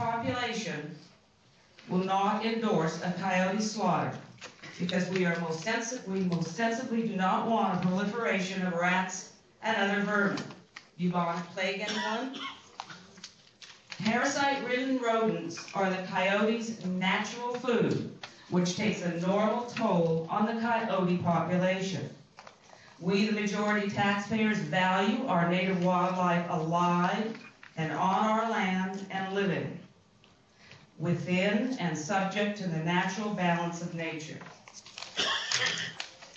population will not endorse a coyote slaughter because we most sensibly do not want a proliferation of rats and other vermin. Bubonic plague, anyone? Parasite-ridden rodents are the coyote's natural food, which takes a normal toll on the coyote population. We, the majority taxpayers, value our native wildlife alive and on our land and living, within and subject to the natural balance of nature.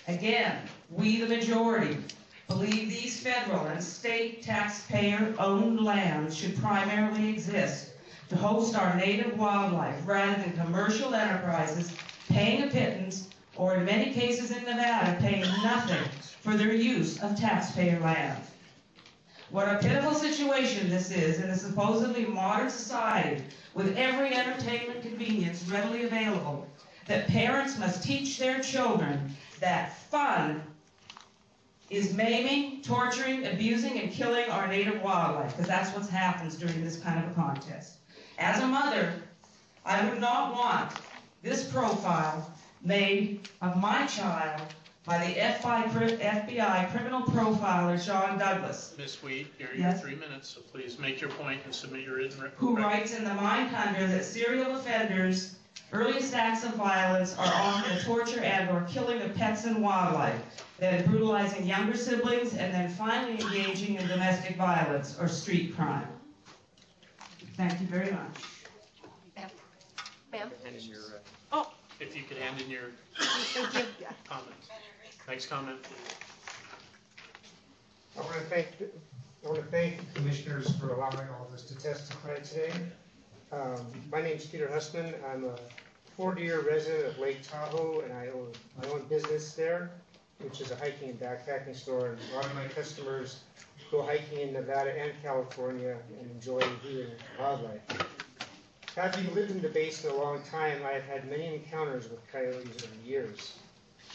Again, we, the majority, believe these federal and state taxpayer-owned lands should primarily exist to host our native wildlife rather than commercial enterprises paying a pittance, or in many cases in Nevada, paying nothing for their use of taxpayer land. What a pitiful situation this is in a supposedly modern society with every entertainment convenience readily available, that parents must teach their children that fun is maiming, torturing, abusing, and killing our native wildlife, because that's what happens during this kind of a contest. As a mother, I would not want this profile made of my child by the FBI criminal profiler John Douglas. Ms. Wheat, you're Yes? 3 minutes, so please make your point and submit your written record. Who writes in the Mindhunter that serial offenders' earliest acts of violence are often the torture and or killing of pets and wildlife, then brutalizing younger siblings, and then finally engaging in domestic violence or street crime. Thank you very much. Ma'am? Oh, if you could hand in your comments. Next comment, please. I want to thank the commissioners for allowing all of us to testify today. My name is Peter Hussman. I'm a 40-year resident of Lake Tahoe, and I own my own business there, which is a hiking and backpacking store. And a lot of my customers go hiking in Nevada and California and enjoy viewing wildlife. Having lived in the basin a long time, I have had many encounters with coyotes over the years.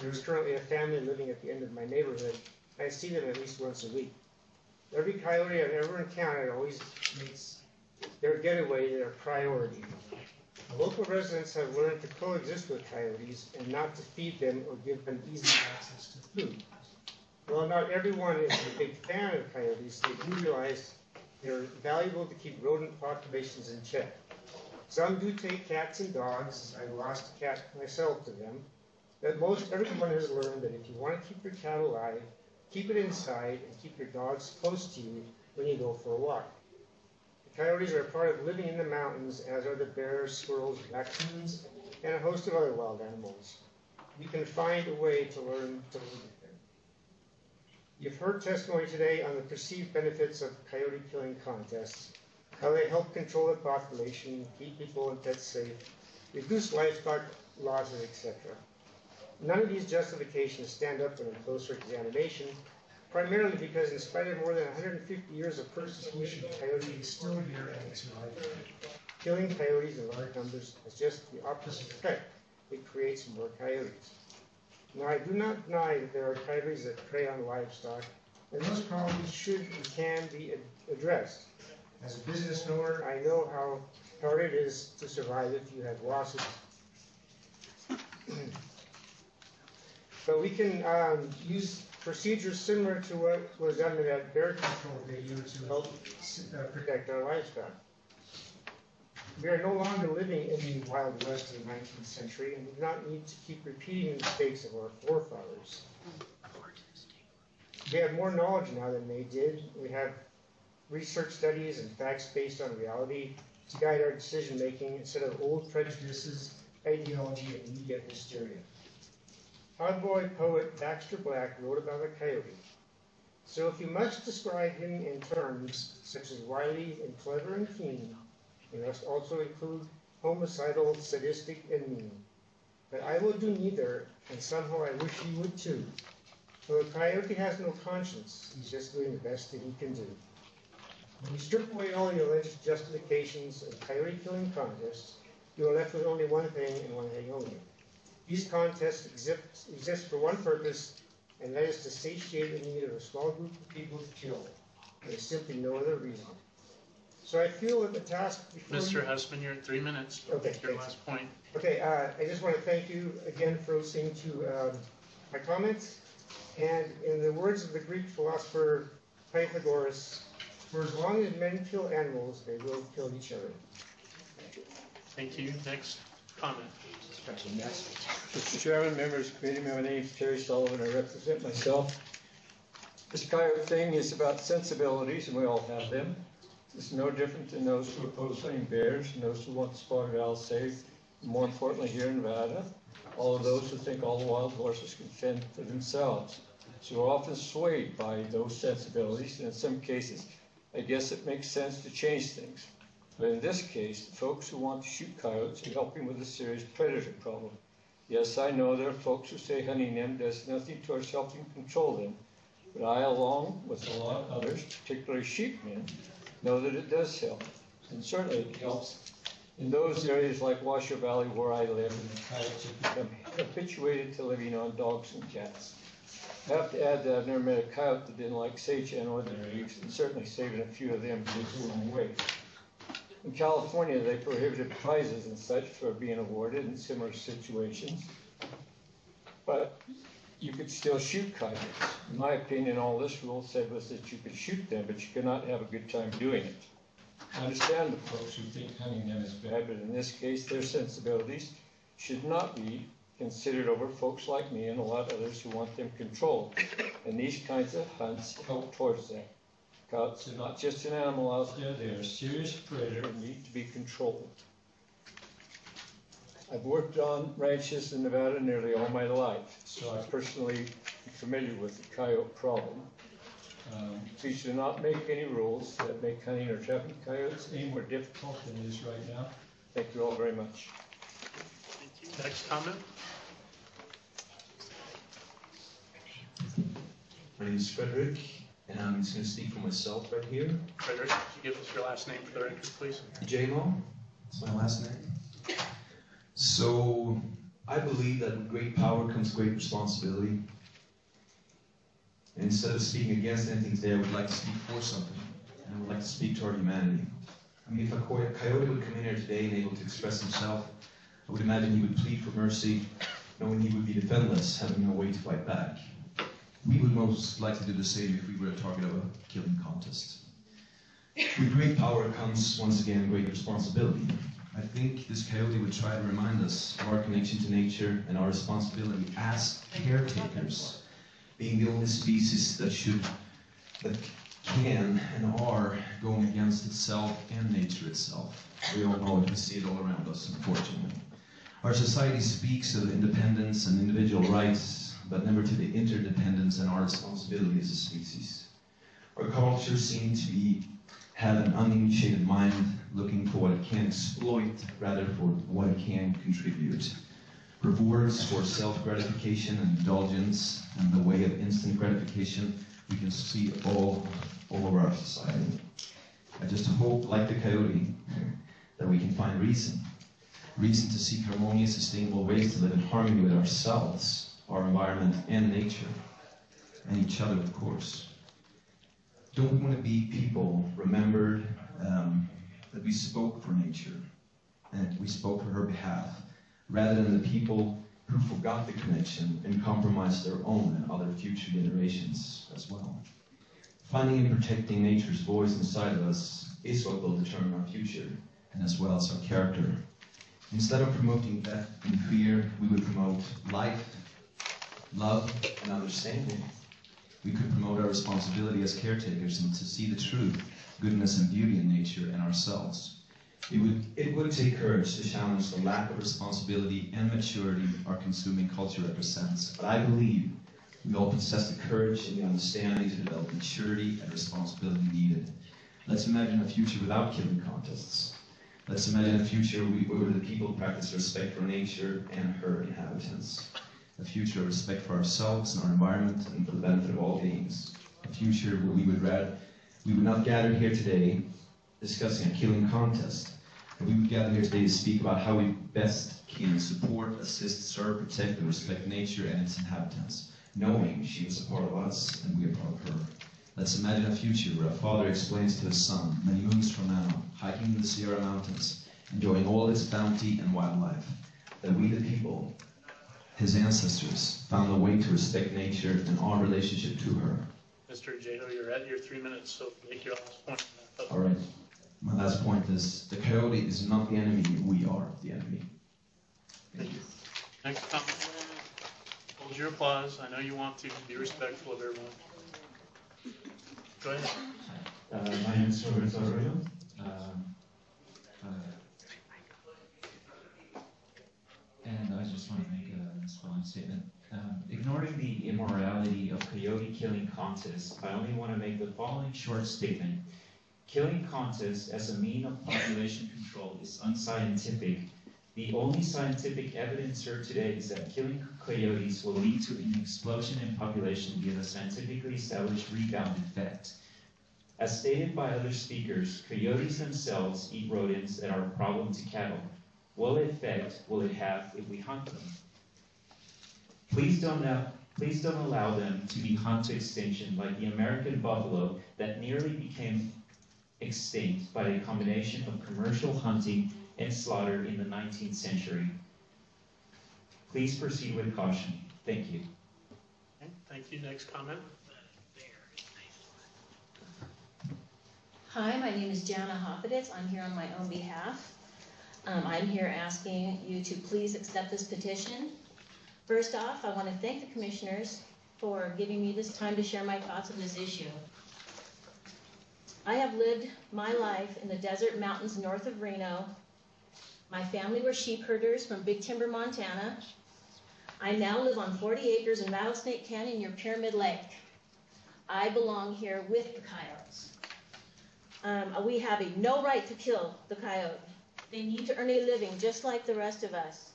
There's currently a family living at the end of my neighborhood. I see them at least once a week. Every coyote I've ever encountered always makes their getaway their priority. Local residents have learned to coexist with coyotes and not to feed them or give them easy access to food. While not everyone is a big fan of coyotes, they do realize they're valuable to keep rodent populations in check. Some do take cats and dogs. I lost a cat myself to them. But most everyone has learned that if you want to keep your cat alive, keep it inside and keep your dogs close to you when you go for a walk. The coyotes are a part of living in the mountains, as are the bears, squirrels, raccoons, and a host of other wild animals. You can find a way to learn to live with them. You've heard testimony today on the perceived benefits of coyote killing contests, how they help control the population, keep people and pets safe, reduce livestock losses, etc. None of these justifications stand up in a closer examination, primarily because in spite of more than 150 years of persecution, coyotes is still here and it's alive. Killing coyotes in large numbers has just the opposite effect. It creates more coyotes. Now, I do not deny that there are coyotes that prey on livestock, and those problems should and can be addressed. As a business owner, I know how hard it is to survive if you have losses. But we can use procedures similar to what was done in that bear control they used to help protect our livestock. We are no longer living in the Wild West of the 19th century and do not need to keep repeating the mistakes of our forefathers. We have more knowledge now than they did. We have research studies and facts based on reality to guide our decision making instead of old prejudices, ideology, and media hysteria. Cowboy poet Baxter Black wrote about a coyote. So if you must describe him in terms such as wily and clever and keen, you must also include homicidal, sadistic, and mean. But I will do neither, and somehow I wish he would too. For a coyote has no conscience, he's just doing the best that he can do. When you strip away all the alleged justifications of coyote killing contests, you are left with only one thing and one thing only. These contests exist for one purpose, and that is to satiate the need of a small group of people to kill. There is simply no other reason. So I feel that the task before Mr. Hessman, you're at 3 minutes. Okay, Your thanks. last point. Okay, I just want to thank you again for listening to my comments. And in the words of the Greek philosopher Pythagoras, for as long as men kill animals, they will kill each other. Thank you. Next comment. Mr. Chairman, members of the committee, my name is Terry Sullivan. I represent myself. This coyote thing is about sensibilities, and we all have them. It's no different than those who oppose hunting bears and those who want spotted owl safe. More importantly, here in Nevada, all of those who think all the wild horses can fend for themselves. So we're often swayed by those sensibilities, and in some cases, I guess it makes sense to change things. But in this case, the folks who want to shoot coyotes are helping with a serious predator problem. Yes, I know there are folks who say hunting them does nothing towards helping control them, but I, along with a lot of others, particularly sheepmen, know that it does help. And certainly it helps in those areas like Washoe Valley where I live, and the coyotes have become habituated to living on dogs and cats. I have to add that I've never met a coyote that didn't like sage and ordinary leaves, and certainly saving a few of them goes a long way. In California, they prohibited prizes and such for being awarded in similar situations, but you could still shoot coyotes. In my opinion, all this rule said was that you could shoot them, but you could not have a good time doing it. I understand the folks who think hunting them is bad, but in this case, their sensibilities should not be considered over folks like me and a lot of others who want them controlled. And these kinds of hunts help towards that. Coyotes are not just an animal out there, they are a serious predator and need to be controlled. I've worked on ranches in Nevada nearly all my life, so I personally am familiar with the coyote problem. Please do not make any rules that make hunting or trapping coyotes any more difficult than it is right now. Thank you all very much. Thank you. Next comment. My name is Frederick, and I'm just going to speak for myself right here. Frederick, could you give us your last name for the record, please? J-Mo, that's my last name. So, I believe that with great power comes great responsibility. And instead of speaking against anything today, I would like to speak for something. And I would like to speak to our humanity. I mean, if a coyote would come in here today and able to express himself, I would imagine he would plead for mercy, knowing he would be defenseless, having no way to fight back. We would most likely do the same if we were a target of a killing contest. With great power comes, once again, great responsibility. I think this coyote would try to remind us of our connection to nature and our responsibility as caretakers, being the only species that can and are going against itself and nature itself. We all know it, we see it all around us, unfortunately. Our society speaks of independence and individual rights, but never to the interdependence and our responsibility as a species. Our culture seems to have an uninitiated mind looking for what it can exploit rather for what it can contribute. Rewards for self-gratification and indulgence and the way of instant gratification we can see all over our society. I just hope, like the coyote, that we can find reason to seek harmonious, sustainable ways to live in harmony with ourselves, our environment, and nature, and each other, of course. Don't we want to be people remembered that we spoke for nature, and we spoke for her behalf, rather than the people who forgot the connection and compromised their own and other future generations as well. Finding and protecting nature's voice inside of us is what will determine our future, and as well as our character. Instead of promoting death and fear, we would promote life, love, and understanding. We could promote our responsibility as caretakers and to see the truth, goodness, and beauty in nature and ourselves. It would take courage to challenge the lack of responsibility and maturity our consuming culture represents. But I believe we all possess the courage and the understanding to develop maturity and responsibility needed. Let's imagine a future without killing contests. Let's imagine a future where the people practice respect for nature and her inhabitants. A future of respect for ourselves and our environment and for the benefit of all beings. A future where we would not gather here today discussing a killing contest, but we would gather here today to speak about how we best can support, assist, serve, protect, and respect nature and its inhabitants, knowing she is a part of us and we are part of her. Let's imagine a future where a father explains to his son, many moons from now, hiking in the Sierra Mountains, enjoying all its bounty and wildlife, that we the people, his ancestors, found a way to respect nature and our relationship to her. Mr. Ajejo, you're at your 3 minutes, so make your last point. All right. My last point is the coyote is not the enemy, we are the enemy. Thank you. Next comment. Hold your applause. I know you want to be respectful of everyone. Go ahead. My name is Roberto Arroyo. And I just want to make a strong statement. Ignoring the immorality of coyote killing contests, I only want to make the following short statement. Killing contests as a mean of population control is unscientific. The only scientific evidence here today is that killing coyotes will lead to an explosion in population via the scientifically established rebound effect. As stated by other speakers, coyotes themselves eat rodents that are a problem to cattle. What effect will it have if we hunt them? Please don't allow them to be hunted to extinction like the American buffalo that nearly became extinct by a combination of commercial hunting and slaughter in the 19th century. Please proceed with caution. Thank you. Okay, thank you. Next comment. Hi, my name is Jana Hoffeditz. I'm here on my own behalf. I'm here asking you to please accept this petition. First off, I want to thank the commissioners for giving me this time to share my thoughts on this issue. I have lived my life in the desert mountains north of Reno. My family were sheep herders from Big Timber, Montana. I now live on 40 acres in Rattlesnake Canyon near Pyramid Lake. I belong here with the coyotes. We have no right to kill the coyote. They need to earn a living just like the rest of us.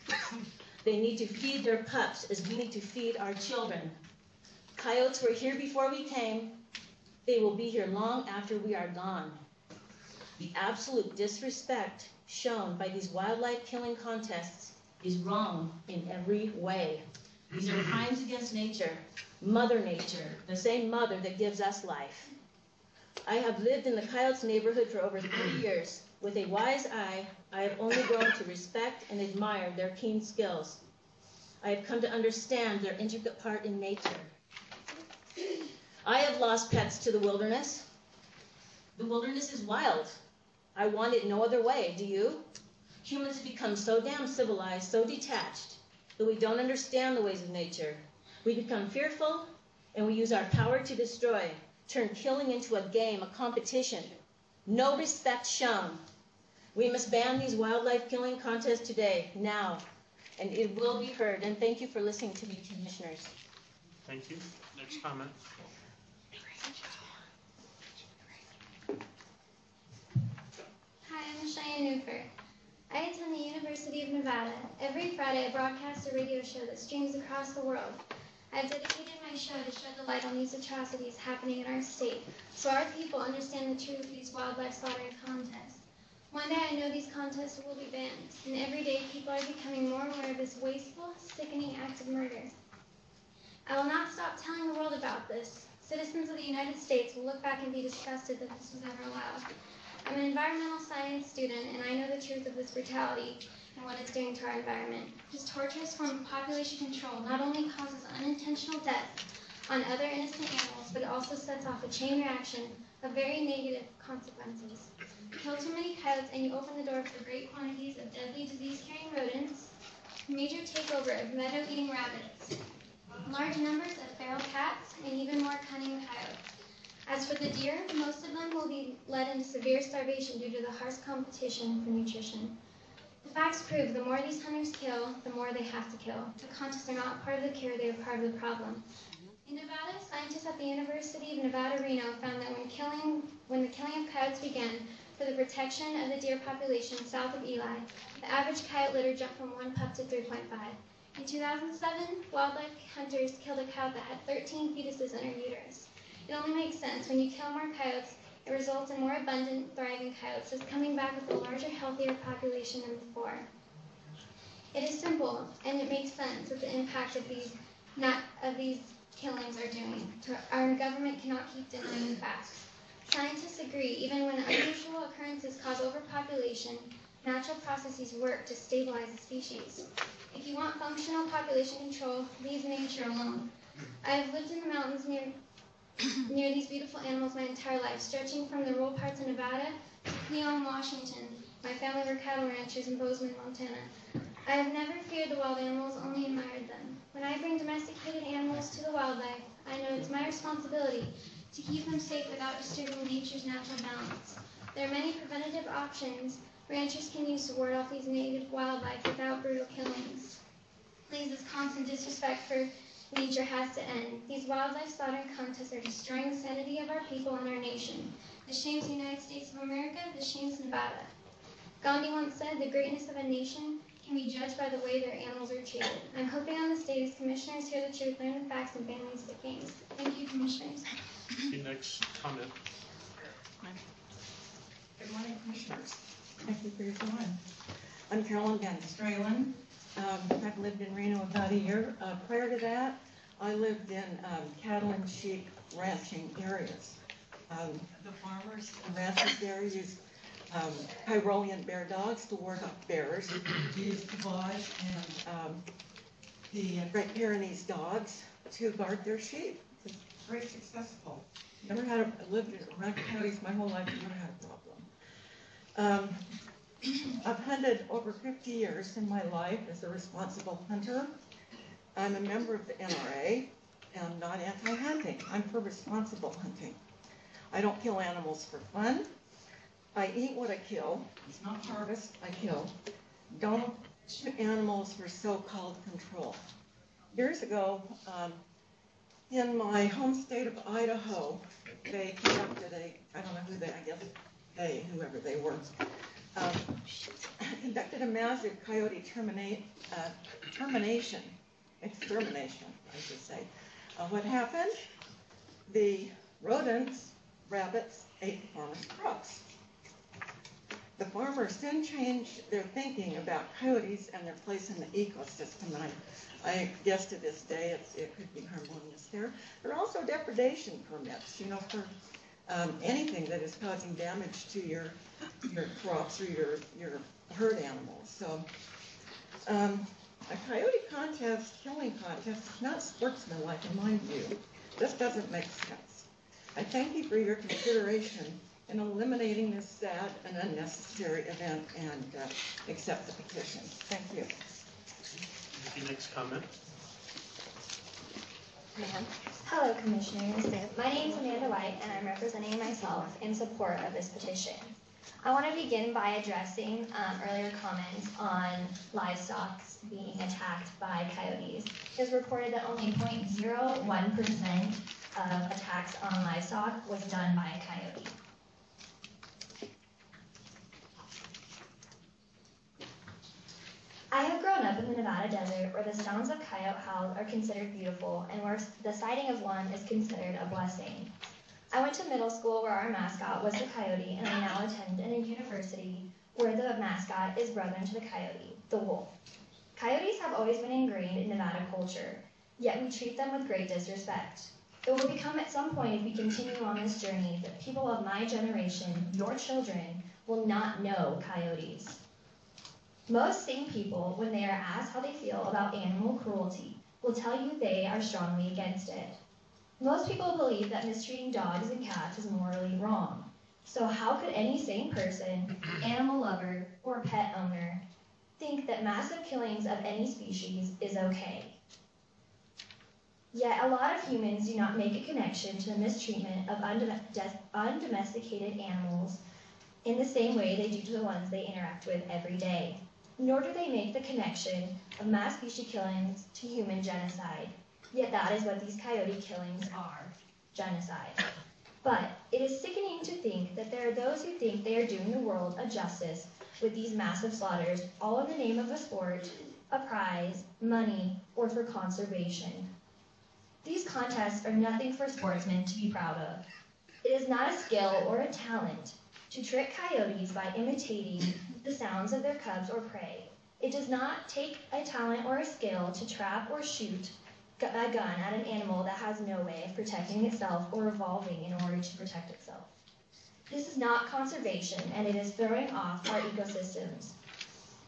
They need to feed their pups as we need to feed our children. Coyotes were here before we came. They will be here long after we are gone. The absolute disrespect shown by these wildlife killing contests is wrong in every way. These are crimes against nature, Mother Nature, the same mother that gives us life. I have lived in the coyotes neighborhood for over 30 years. With a wise eye, I have only grown to respect and admire their keen skills. I have come to understand their intricate part in nature. I have lost pets to the wilderness. The wilderness is wild. I want it no other way, do you? Humans have become so damn civilized, so detached, that we don't understand the ways of nature. We become fearful, and we use our power to destroy, turn killing into a game, a competition. No respect shown. We must ban these wildlife killing contests today, now, and it will be heard. And thank you for listening to me, commissioners. Thank you. Next comment. Hi, I'm Cheyenne Newford. I attend the University of Nevada. Every Friday I broadcast a radio show that streams across the world. I've dedicated my show to shed the light on these atrocities happening in our state, so our people understand the truth of these wildlife slaughtering contests. One day I know these contests will be banned, and every day people are becoming more aware of this wasteful, sickening act of murder. I will not stop telling the world about this. Citizens of the United States will look back and be disgusted that this was ever allowed. I'm an environmental science student, and I know the truth of this brutality and what it's doing to our environment. This torturous form of population control not only causes unintentional death on other innocent animals, but it also sets off a chain reaction of very negative consequences. Kill too many coyotes and you open the door for great quantities of deadly disease-carrying rodents, major takeover of meadow-eating rabbits, large numbers of feral cats, and even more cunning coyotes. As for the deer, most of them will be led into severe starvation due to the harsh competition for nutrition. The facts prove the more these hunters kill, the more they have to kill. The contests are not part of the cure, they are part of the problem. In Nevada, scientists at the University of Nevada, Reno found that when the killing of coyotes began for the protection of the deer population south of Eli, the average coyote litter jumped from 1 pup to 3.5. In 2007, wildlife hunters killed a coyote that had 13 fetuses in her uterus. It only makes sense. When you kill more coyotes, it results in more abundant, thriving coyotes, thus coming back with a larger, healthier population than before. It is simple, and it makes sense that the impact of these killings are doing. Our government cannot keep denying the facts. Scientists agree, even when unusual occurrences cause overpopulation, natural processes work to stabilize the species. If you want functional population control, leave nature alone. I have lived in the mountains near these beautiful animals my entire life, stretching from the rural parts of Nevada to Cleon, Washington. My family were cattle ranchers in Bozeman, Montana. I have never feared the wild animals, only admired them. When I bring domesticated animals to the wildlife, I know it's my responsibility to keep them safe without disturbing nature's natural balance. There are many preventative options ranchers can use to ward off these native wildlife without brutal killings. Please, this constant disrespect for nature has to end. These wildlife slaughtering contests are destroying the sanity of our people and our nation. This shames the United States of America, this shames Nevada. Gandhi once said, the greatness of a nation can be judged by the way their animals are treated. I'm hoping on this day these commissioners hear the truth, learn the facts, and ban these killings. Thank you, commissioners. The next comment. Good morning, commissioners. Thank you for your time. I'm Carolyn Van Stralen. I've lived in Reno about a year. Prior to that, I lived in cattle and sheep ranching areas. The farmers and ranchers there use Tyrolean bear dogs to ward off bears, use Cavage and the Great Pyrenees dogs to guard their sheep. It's very successful. Never had lived in ranch counties my whole life, never had a problem. I've hunted over 50 years in my life as a responsible hunter. I'm a member of the NRA and not anti-hunting. I'm for responsible hunting. I don't kill animals for fun. I eat what I kill. It's not harvest, I kill. Don't shoot animals for so-called control. Years ago, in my home state of Idaho, they conducted I don't know who they, I guess whoever they were, conducted a massive coyote extermination, I should say. What happened? The rodents, rabbits, ate the farmers' crops. The farmers then changed their thinking about coyotes and their place in the ecosystem. And I guess to this day it could be harmonious there. There are also depredation permits, for anything that is causing damage to your crops or your herd animals. So a coyote contest, killing contest, is not sportsmanlike in my view. This doesn't make sense. I thank you for your consideration in eliminating this sad and unnecessary event and accept the petition. Thank you. The next comment. Hello, Commissioners. My name is Amanda White, and I'm representing myself in support of this petition. I want to begin by addressing earlier comments on livestock being attacked by coyotes. It was reported that only 0.01% of attacks on livestock was done by a coyote. I have grown up in the Nevada desert where the sounds of coyote howls are considered beautiful and where the sighting of one is considered a blessing. I went to middle school where our mascot was the coyote, and I now attend a university where the mascot is brother to the coyote, the wolf. Coyotes have always been ingrained in Nevada culture, yet we treat them with great disrespect. It will become at some point, if we continue on this journey, that people of my generation, your children, will not know coyotes. Most sane people, when they are asked how they feel about animal cruelty, will tell you they are strongly against it. Most people believe that mistreating dogs and cats is morally wrong. So how could any sane person, animal lover, or pet owner think that massive killings of any species is okay? Yet a lot of humans do not make a connection to the mistreatment of undomesticated animals in the same way they do to the ones they interact with every day. Nor do they make the connection of mass species killings to human genocide. Yet that is what these coyote killings are, genocide. But it is sickening to think that there are those who think they are doing the world a justice with these massive slaughters, all in the name of a sport, a prize, money, or for conservation. These contests are nothing for sportsmen to be proud of. It is not a skill or a talent to trick coyotes by imitating the sounds of their cubs or prey. It does not take a talent or a skill to trap or shoot a gun at an animal that has no way of protecting itself or evolving in order to protect itself. This is not conservation, and it is throwing off our ecosystems.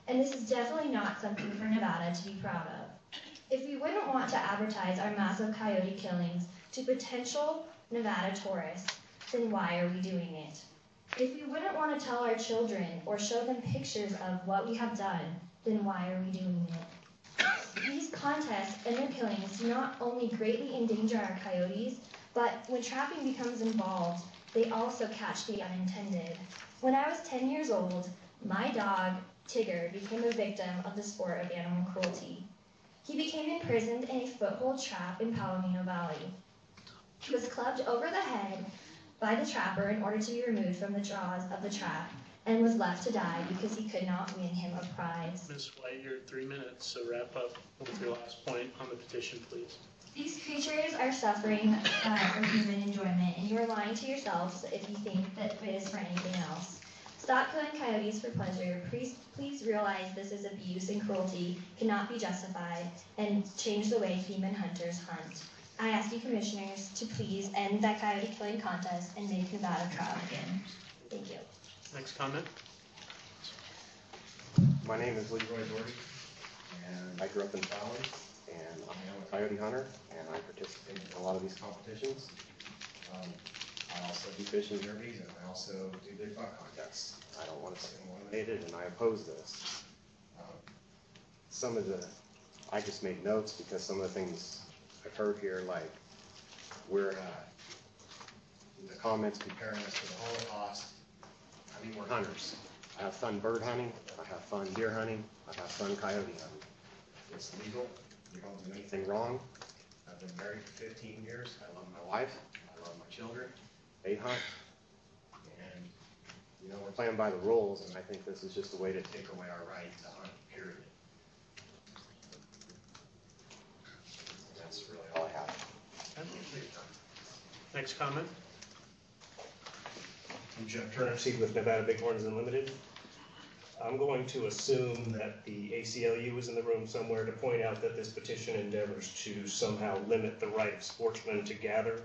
And this is definitely not something for Nevada to be proud of. If we wouldn't want to advertise our massive coyote killings to potential Nevada tourists, then why are we doing it? If we wouldn't want to tell our children or show them pictures of what we have done, then why are we doing it? These contests and their killings do not only greatly endanger our coyotes, but when trapping becomes involved, they also catch the unintended. When I was 10 years old, my dog, Tigger, became a victim of the sport of animal cruelty. He became imprisoned in a foothold trap in Palomino Valley. He was clubbed over the head by the trapper in order to be removed from the jaws of the trap, and was left to die because he could not win him a prize. Ms. White, you're at 3 minutes, so wrap up with your last point on the petition, please. These creatures are suffering for human enjoyment, and you are lying to yourselves if you think that it is for anything else. Stop killing coyotes for pleasure. Please realize this is abuse and cruelty, cannot be justified, and change the way human hunters hunt. I ask you commissioners to please end that coyote killing contest and make Nevada proud again. Thank you. Next comment. My name is Leroy Doherty, and I grew up in Fallon, and I am a coyote hunter, and I participate in a lot of these competitions. I also do fishing derbies, and I also do big buck contests. I don't want to see them eliminated, and I oppose this. I just made notes because some of the things I've heard here, like we're the comments comparing us to the Holocaust. I mean, we're hunters. I have fun bird hunting. I have fun deer hunting. I have fun coyote hunting. It's legal. We don't do anything wrong. I've been married for 15 years. I love my wife. I love my children. They hunt. And, you know, we're playing by the rules, and I think this is just a way to take away our right to hunt, period. And that's really all I have. Next comment. I'm Jeff Turner, seed with Nevada Bighorns Unlimited. I'm going to assume that the ACLU is in the room somewhere to point out that this petition endeavors to somehow limit the right of sportsmen to gather,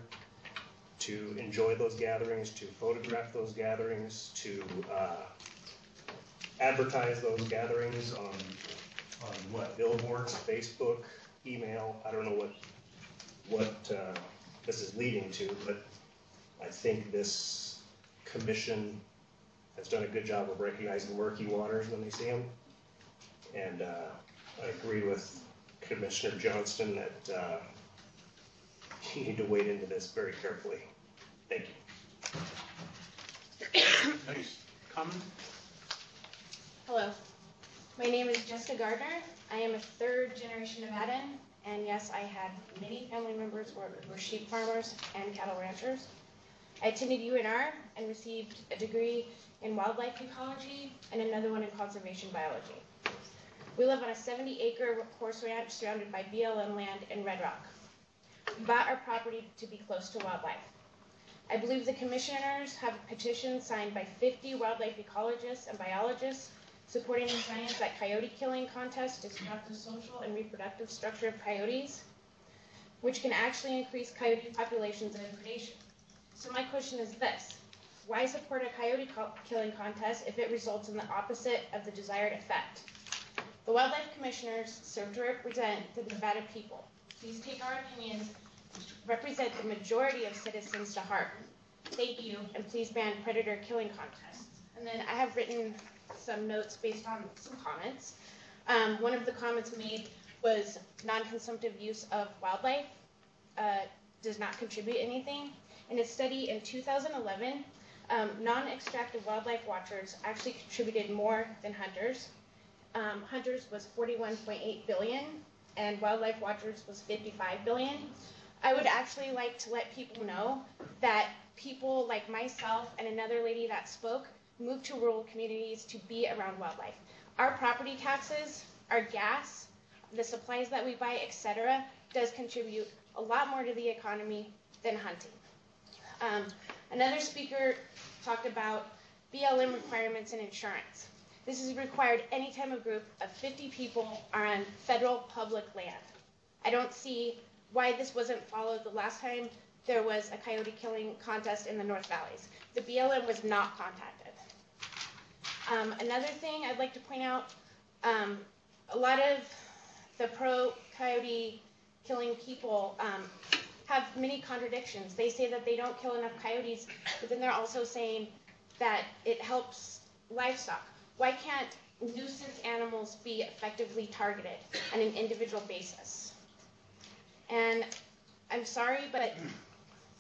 to enjoy those gatherings, to photograph those gatherings, to advertise those gatherings on what, billboards, Facebook, email. I don't know what this is leading to, but I think this commission has done a good job of recognizing murky waters when they see them. And I agree with Commissioner Johnston that you need to wade into this very carefully. Thank you. Next comment. Hello, my name is Jessica Gardner. I am a third-generation Nevadan, and yes, I had many family members who were sheep farmers and cattle ranchers. I attended UNR and received a degree in wildlife ecology and another one in conservation biology. We live on a 70-acre horse ranch surrounded by BLM land in Red Rock. We bought our property to be close to wildlife. I believe the commissioners have a petition signed by 50 wildlife ecologists and biologists supporting the science that coyote killing contests disrupt the social and reproductive structure of coyotes, which can actually increase coyote populations and predation. So my question is this: why support a coyote killing contest if it results in the opposite of the desired effect? The wildlife commissioners serve to represent the Nevada people. Please take our opinions, which represent the majority of citizens, to heart. Thank you, and please ban predator killing contests. And then I have written some notes based on some comments. One of the comments made was non-consumptive use of wildlife does not contribute anything. In a study in 2011, non-extractive wildlife watchers actually contributed more than hunters. Hunters was 41.8 billion, and wildlife watchers was 55 billion. I would actually like to let people know that people like myself and another lady that spoke moved to rural communities to be around wildlife. Our property taxes, our gas, the supplies that we buy, etc., does contribute a lot more to the economy than hunting. Another speaker talked about BLM requirements and insurance. This is required anytime a group of 50 people are on federal public land. I don't see why this wasn't followed the last time there was a coyote killing contest in the North Valleys. The BLM was not contacted. Another thing I'd like to point out, a lot of the pro-coyote killing people have many contradictions. They say that they don't kill enough coyotes, but then they're also saying that it helps livestock. Why can't nuisance animals be effectively targeted on an individual basis? And I'm sorry, but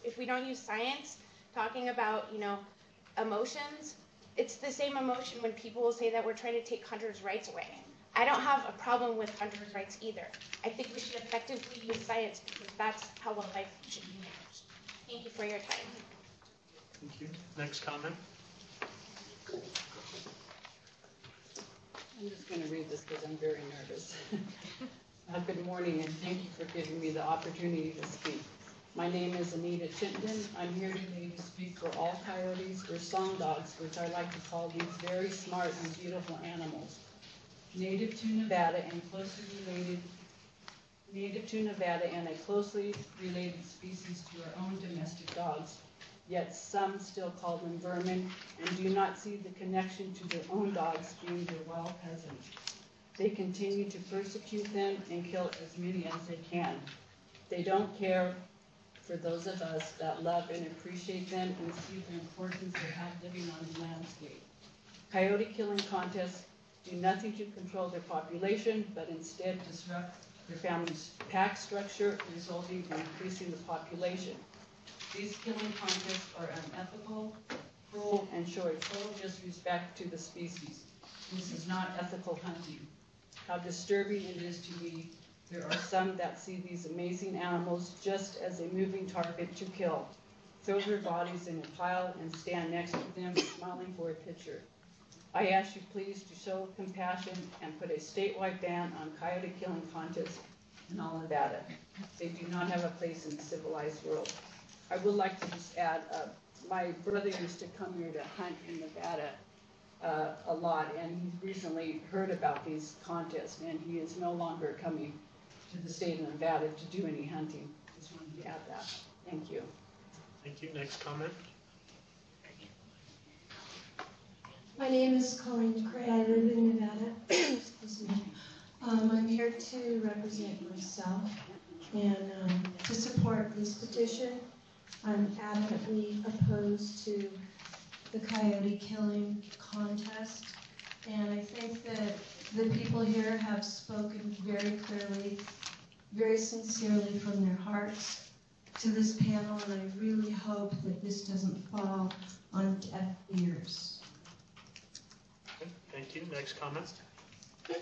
if we don't use science talking about, emotions, it's the same emotion when people will say that we're trying to take hunters' rights away. I don't have a problem with hunters' rights either. I think we should effectively use science because that's how a life should be managed. Thank you for your time. Thank you. Next comment. I'm just going to read this because I'm very nervous. Good morning, and thank you for giving me the opportunity to speak. My name is Anita Chittenden. I'm here today to speak for all coyotes, or song dogs, which I like to call these very smart and beautiful animals. Native to Nevada and a closely related species to our own domestic dogs, yet some still call them vermin and do not see the connection to their own dogs being their wild cousins. They continue to persecute them and kill as many as they can. They don't care for those of us that love and appreciate them and see the importance they have living on the landscape. Coyote killing contests do nothing to control their population, but instead disrupt their family's pack structure, resulting in increasing the population. These killing contests are unethical, cruel, and show a total disrespect to the species. This is not ethical hunting. How disturbing it is to me. There are some that see these amazing animals just as a moving target to kill, throw their bodies in a pile and stand next to them smiling for a picture. I ask you please to show compassion and put a statewide ban on coyote killing contests in all Nevada. They do not have a place in the civilized world. I would like to just add, my brother used to come here to hunt in Nevada a lot, and he recently heard about these contests, and he is no longer coming to the state of Nevada to do any hunting. Just wanted to add that. Thank you. Thank you. Next comment. My name is Colleen McCray. I live in Nevada. Excuse me. I'm here to represent myself and to support this petition. I'm adamantly opposed to the coyote killing contest, and I think that the people here have spoken very clearly, very sincerely from their hearts to this panel, and I really hope that this doesn't fall on deaf ears. Okay, thank you. Next comment. Thank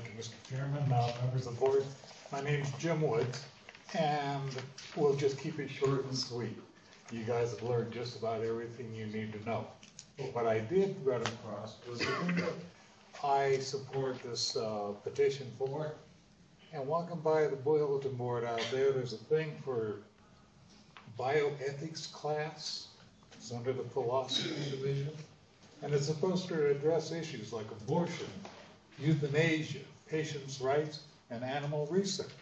you, Mr. Chairman, members of the board. My name's Jim Woods, and we'll just keep it short and sweet. You guys have learned just about everything you need to know. But what I did run across was the thing that I support this petition for. And walking by the bulletin board out there, there's a thing for bioethics class. It's under the philosophy division. And it's supposed to address issues like abortion, euthanasia, patients' rights, and animal research.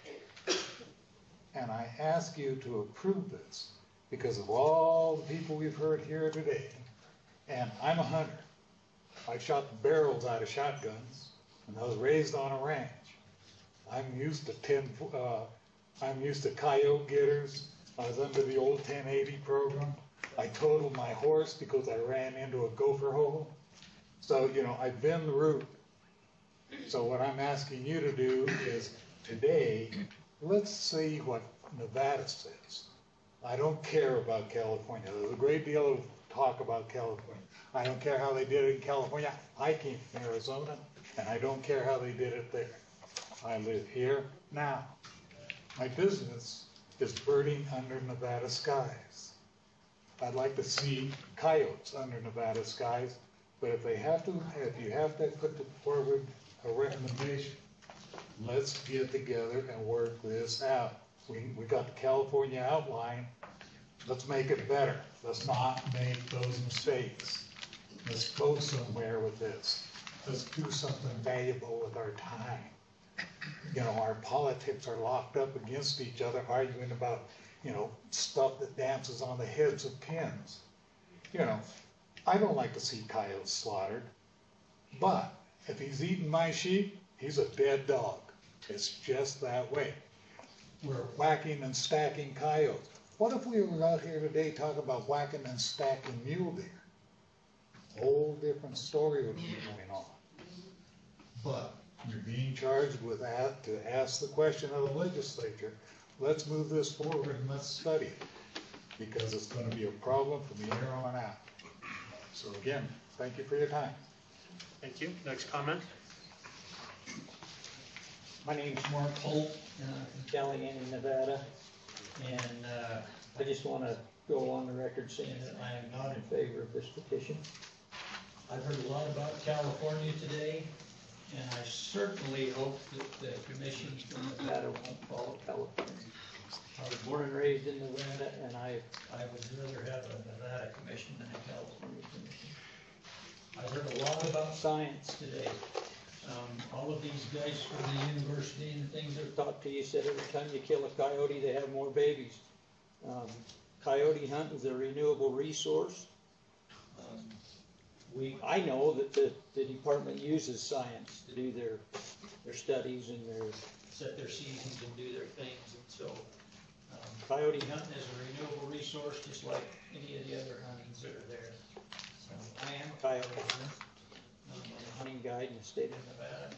And I ask you to approve this because of all the people we've heard here today. And I'm a hunter. I shot the barrels out of shotguns, and I was raised on a ranch. I'm used to coyote getters. I was under the old 1080 program. I totaled my horse because I ran into a gopher hole. So, I've been the route. So what I'm asking you to do is today, let's see what Nevada says. I don't care about California. There's a great deal of talk about California. I don't care how they did it in California. I came from Arizona, and I don't care how they did it there. I live here now. My business is birding under Nevada skies. I'd like to see coyotes under Nevada skies, but if you have to put forward a recommendation, let's get together and work this out. We got the California outline. Let's make it better. Let's not make those mistakes. Let's go somewhere with this. Let's do something valuable with our time. You know, our politics are locked up against each other, arguing about, you know, stuff that dances on the heads of pins. You know, I don't like to see coyotes slaughtered, but if he's eating my sheep, he's a dead dog. It's just that way. We're whacking and stacking coyotes. What if we were out here today talking about whacking and stacking mule deer? A whole different story would be going on. But you're being charged with that to ask the question of the legislature. Let's move this forward and let's study it, because it's going to be a problem from here on out. So again, thank you for your time. Thank you. Next comment. My name's Mark Holt, and I'm from Caliente, Nevada, and I just want to go on the record saying that I am not in favor of this petition. I've heard a lot about California today, and I certainly hope that the commissions from Nevada won't follow California. I was born and raised in Nevada, and I would rather have a Nevada commission than a California commission. I've heard a lot about science today. All of these guys from the university and the things they've taught to you said every time you kill a coyote, they have more babies. Coyote hunting is a renewable resource. I know that the department uses science to do their studies and set their seasons and do their things. And so coyote hunting is a renewable resource just like any of the other huntings that are there. So I am a coyote hunter. I'm a hunting guide in the state of Nevada.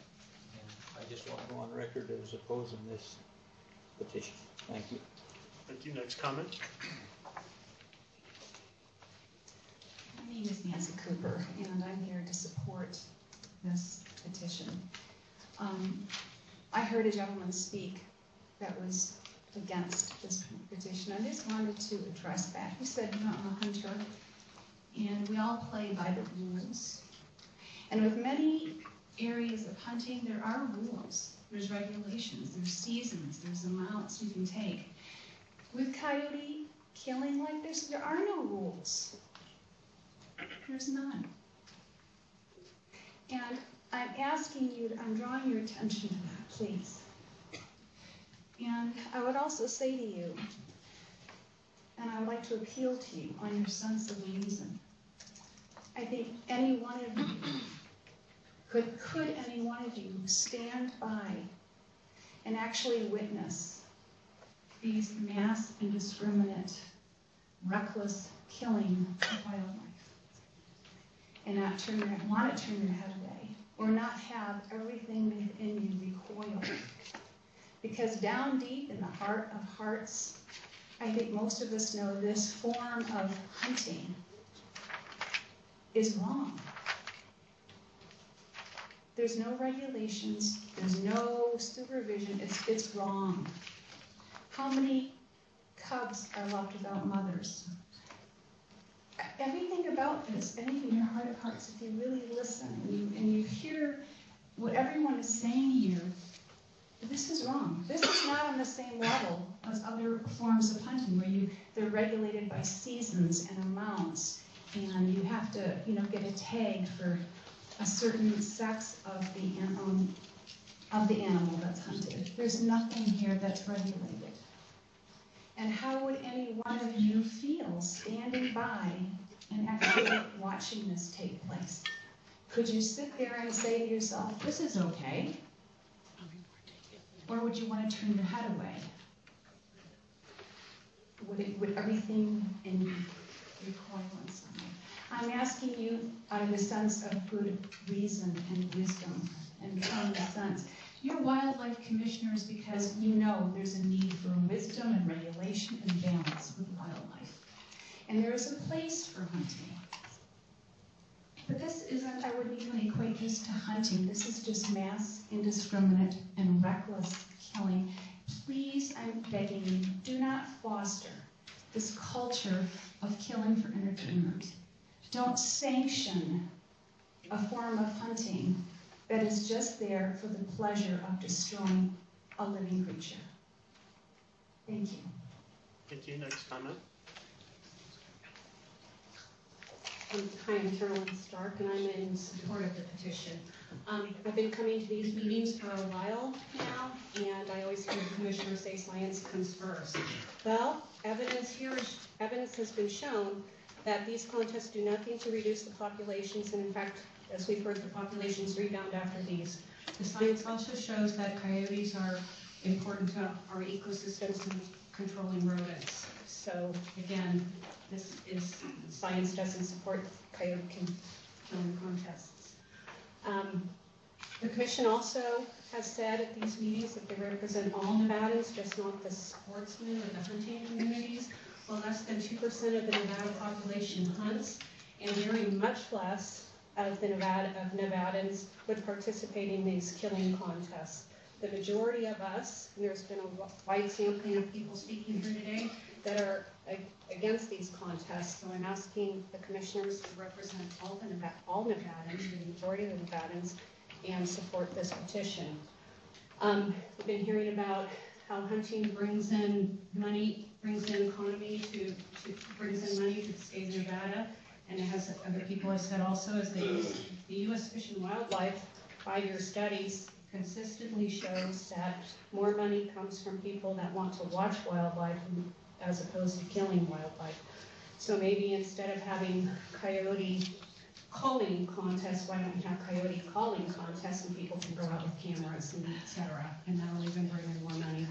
And I just want to go on record as opposing this petition. Thank you. Thank you. Next comment. My name is Nancy Cooper, and I'm here to support this petition. I heard a gentleman speak that was against this petition. I just wanted to address that. He said, you know, I'm a hunter, and we all play by the rules. And with many areas of hunting, there are rules. There's regulations, there's seasons, there's amounts you can take. With coyote killing like this, there are no rules. There's none. And I'm asking you, I'm drawing your attention to that, please. And I would also say to you, and I would like to appeal to you on your sense of reason. I think any one of you, could any one of you stand by and actually witness these mass indiscriminate, reckless killing of wildlife? And not want to turn your head away, or not have everything within you recoil. Because down deep in the heart of hearts, I think most of us know this form of hunting is wrong. There's no regulations, there's no supervision, it's wrong. How many cubs are left without mothers? Everything about this, anything in your heart of hearts, if you really listen and you hear what everyone is saying here, this is wrong. This is not on the same level as other forms of hunting where they're regulated by seasons and amounts, and you have to, get a tag for a certain sex of the animal that's hunted. There's nothing here that's regulated. And how would any one of you feel standing by and actually watching this take place? Could you sit there and say to yourself, this is okay? Or would you want to turn your head away? Would everything in you recoil in some way? I'm asking you out of a sense of good reason and wisdom and common sense. You're wildlife commissioners because you know there's a need for wisdom and regulation and balance with wildlife. And there is a place for hunting. But this isn't, I wouldn't even equate this to hunting. This is just mass, indiscriminate, and reckless killing. Please, I'm begging you, do not foster this culture of killing for entertainment. Don't sanction a form of hunting that is just there for the pleasure of destroying a living creature. Thank you. Thank you. Next comment. Hi, I'm Carolyn Stark, and I'm in support of the petition. I've been coming to these meetings for a while now, and I always hear the commissioners say science comes first. Well, evidence has been shown that these contests do nothing to reduce the populations, and in fact, as we've heard, the populations rebound after these. The science also shows that coyotes are important to our ecosystems and controlling rodents. So again, science doesn't support coyote killing contests. The commission also has said at these meetings that they represent all Nevadans, just not the sportsmen or the hunting communities. Well, less than 2% of the Nevada population hunts, and very much less of Nevadans would participate in these killing contests. The majority of us, and there's been a wide sampling of people speaking here today, that are against these contests. So I'm asking the commissioners to represent all Nevadans, the majority of the Nevadans, and support this petition. We've been hearing about how hunting brings in money, brings in economy brings in money to the state of Nevada, and as other people have said also, as the U.S. Fish and Wildlife 5-year studies consistently shows that more money comes from people that want to watch wildlife as opposed to killing wildlife. So maybe instead of having coyote calling contests, why don't we have coyote calling contests and people can go out with cameras and etc. And that'll even bring in more money.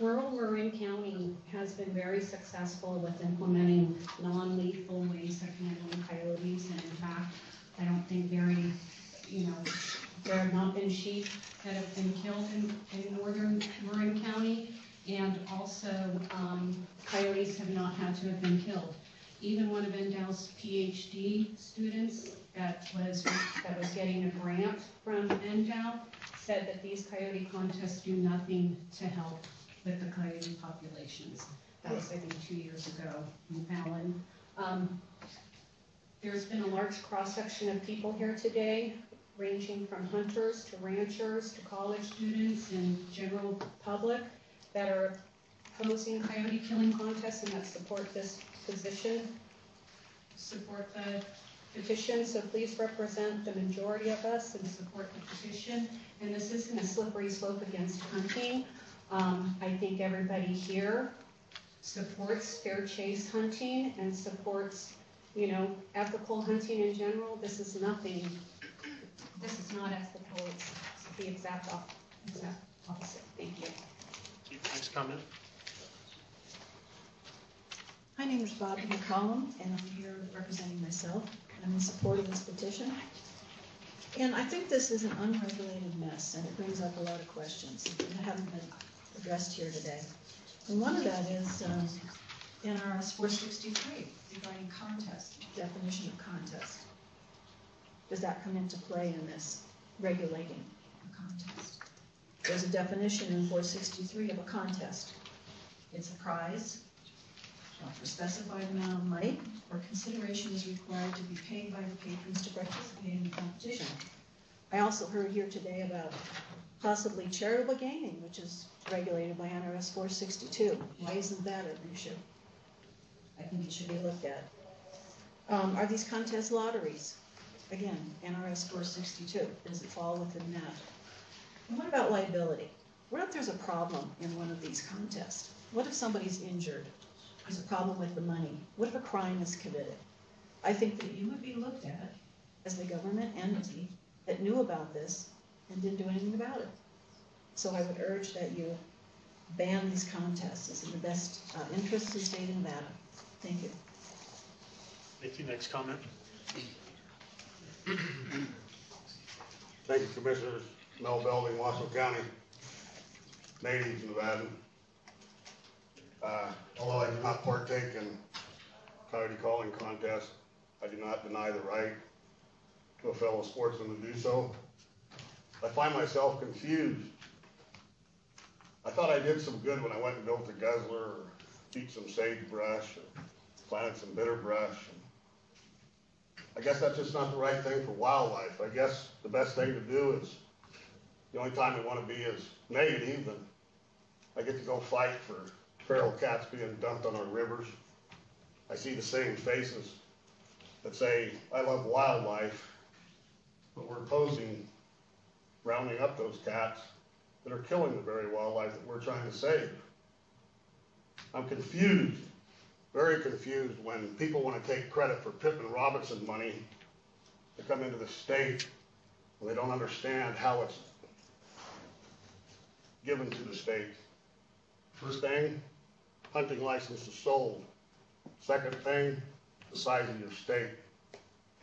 Rural Marin County has been very successful with implementing non-lethal ways of handling coyotes, and in fact, I don't think there have not been sheep that have been killed in northern Marin County, and also coyotes have not had to have been killed. Even one of Endow's PhD students that was getting a grant from Endow said that these coyote contests do nothing to help with the coyote populations. That was, I think, 2 years ago in Fallon. There's been a large cross-section of people here today, ranging from hunters to ranchers to college students and general public, that are opposing coyote killing contests and that support this position, support the petition. So please represent the majority of us and support the petition. And this isn't a slippery slope against hunting. I think everybody here supports fair chase hunting and supports, ethical hunting in general. This is nothing. This is not ethical. It's the exact opposite. Thank you. Next comment. My name is Bobby McCollum, and I'm here representing myself. I'm in support of this petition. And I think this is an unregulated mess, and it brings up a lot of questions that haven't been addressed here today. And one of that is NRS 463 regarding contest, definition of contest. Does that come into play in this regulating a contest? There's a definition in 463 of a contest. It's a prize for a specified amount of money, or consideration is required to be paid by the patrons to participate in the competition. I also heard here today about possibly charitable gaming, which is regulated by NRS 462. Why isn't that an issue? I think it should be looked at. Are these contest lotteries? Again, NRS 462. Does it fall within that? And what about liability? What if there's a problem in one of these contests? What if somebody's injured? There's a problem with the money. What if a crime is committed? I think that you would be looked at as the government entity that knew about this and didn't do anything about it. So I would urge that you ban these contests. It's in the best interest of the state of Nevada. Thank you. Thank you. Next comment. Thank you, Commissioners. Mel Belding, Washoe County, native Nevadan. Although I do not partake in coyote calling contest, I do not deny the right to a fellow sportsman to do so. I find myself confused. I thought I did some good when I went and built a guzzler, or beat some sagebrush, or planted some bitter brush. I guess that's just not the right thing for wildlife. I guess the best thing to do is, the only time we want to be is negative, and I get to go fight for feral cats being dumped on our rivers. I see the same faces that say, I love wildlife, but we're opposing rounding up those cats that are killing the very wildlife that we're trying to save. I'm confused, very confused, when people want to take credit for Pittman Robertson money to come into the state when they don't understand how it's given to the state. First thing, hunting license is sold. Second thing, the size of your state.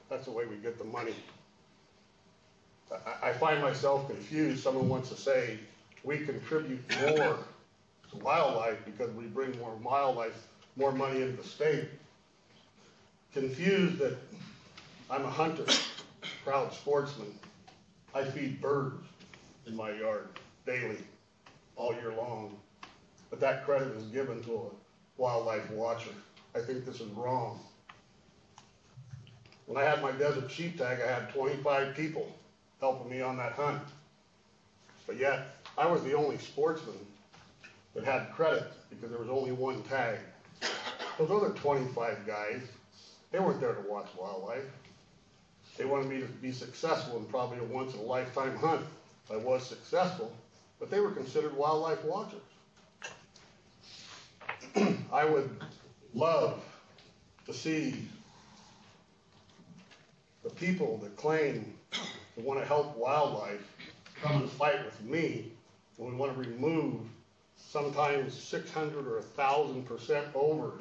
That's the way we get the money. I find myself confused. Someone wants to say we contribute more to wildlife because we bring more wildlife, more money into the state. Confused that I'm a hunter, proud sportsman. I feed birds in my yard daily, all year long. But that credit is given to a wildlife watcher. I think this is wrong. When I had my desert sheep tag, I had 25 people helping me on that hunt. But yet, I was the only sportsman that had credit because there was only one tag. Those other 25 guys, they weren't there to watch wildlife. They wanted me to be successful in probably a once-in-a-lifetime hunt. I was successful, but they were considered wildlife watchers. I would love to see the people that claim to want to help wildlife come and fight with me when we want to remove sometimes 600 or 1,000% over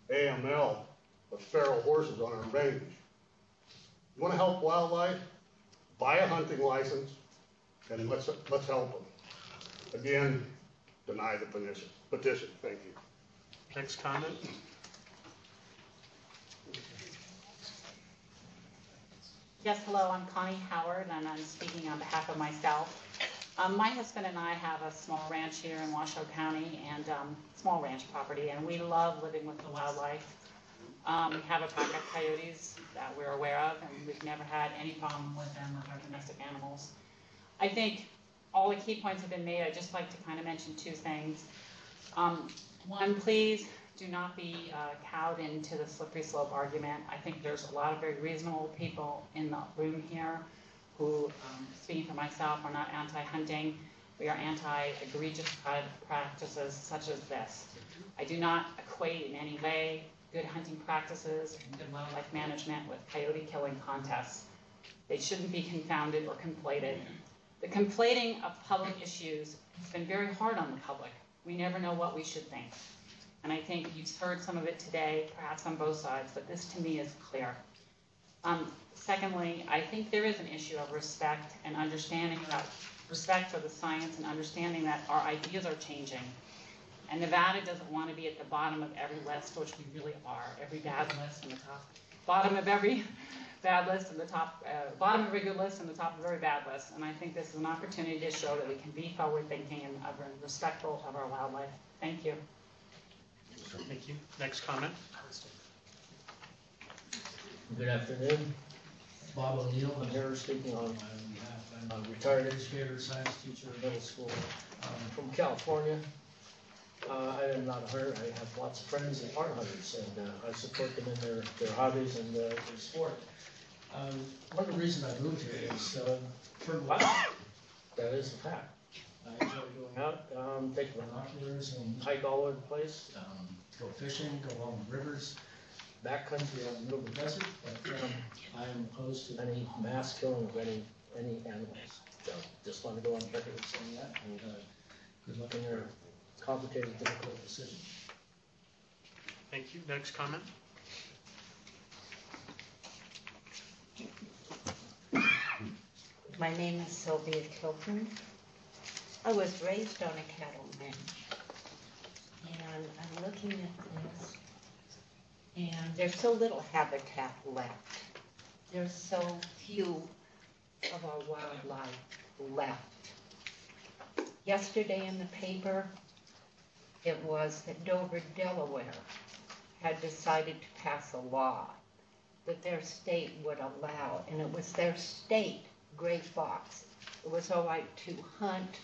AML of feral horses on our range. You want to help wildlife? Buy a hunting license and let's help them. Again, deny the petition. Thank you. Next comment. Yes, hello, I'm Connie Howard, and I'm speaking on behalf of myself. My husband and I have a small ranch here in Washoe County, and small ranch property, and we love living with the wildlife. We have a pack of coyotes that we're aware of, and we've never had any problem with them with our domestic animals. I think all the key points have been made. I'd just like to kind of mention two things. One, please do not be cowed into the slippery slope argument. I think there's a lot of very reasonable people in the room here who, speaking for myself, are not anti-hunting. We are anti-egregious practices such as this. I do not equate in any way good hunting practices and good wildlife management with coyote killing contests. They shouldn't be confounded or conflated. The conflating of public issues has been very hard on the public. We never know what we should think. And I think you've heard some of it today, perhaps on both sides, but this to me is clear. Secondly, I think there is an issue of respect and understanding about respect for the science and understanding that our ideas are changing. And Nevada doesn't want to be at the bottom of every list, which we really are. Every bad list in the top, bottom of every bad list in the top, bottom of every good list and the top of every bad list. And I think this is an opportunity to show that we can be forward-thinking and respectful of our wildlife. Thank you. Thank you. Next comment. Good afternoon. Bob O'Neill. I'm here speaking on behalf. I'm a retired educator, science teacher, middle school from California. I am not a hunter. I have lots of friends that are hunters, and I support them in their hobbies and their sport. One of the reasons I moved here is for life. That is a fact. I enjoy going out, take binoculars and hike all over the place, go fishing, go along the rivers, backcountry out in the middle of the desert, but I am opposed to any mass killing of any animals. So just want to go on record with saying that, and good luck in your complicated, difficult decision. Thank you. Next comment. My name is Sylvia Kilton. I was raised on a cattle ranch, and I'm looking at this, and there's so little habitat left. There's so few of our wildlife left. Yesterday in the paper, it was that Dover, Delaware had decided to pass a law that their state would allow, and it was their state gray fox. It was all right to hunt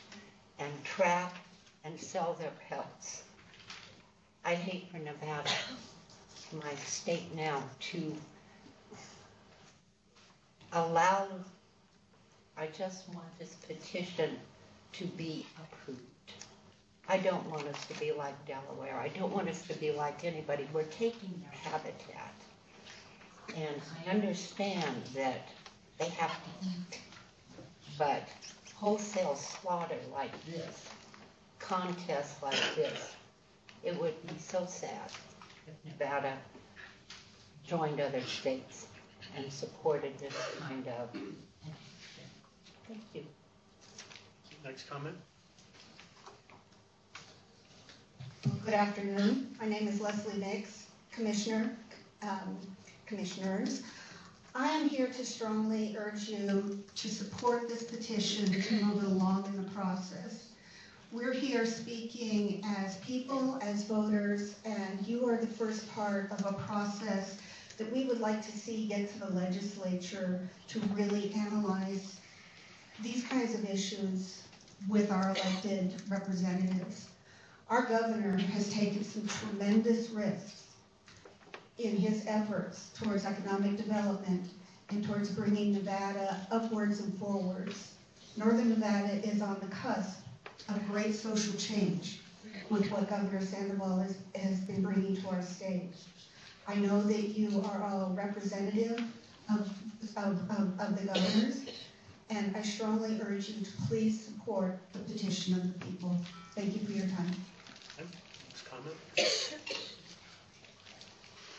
and trap and sell their pelts. I hate for Nevada my state now to allow, I just want this petition to be approved. I don't want us to be like Delaware. I don't want us to be like anybody. We're taking their habitat. And I understand that they have to eat, but wholesale slaughter like this, contests like this, it would be so sad if Nevada joined other states and supported this kind of. Thank you. Next comment. Good afternoon. My name is Leslie Nix, Commissioners. I am here to strongly urge you to support this petition to move it along in the process. We're here speaking as people, as voters, and you are the first part of a process that we would like to see get to the legislature to really analyze these kinds of issues with our elected representatives. Our governor has taken some tremendous risks in his efforts towards economic development and towards bringing Nevada upwards and forwards. Northern Nevada is on the cusp of great social change with what Governor Sandoval has been bringing to our state. I know that you are all representative of the governors, and I strongly urge you to please support the petition of the people. Thank you for your time. Next comment.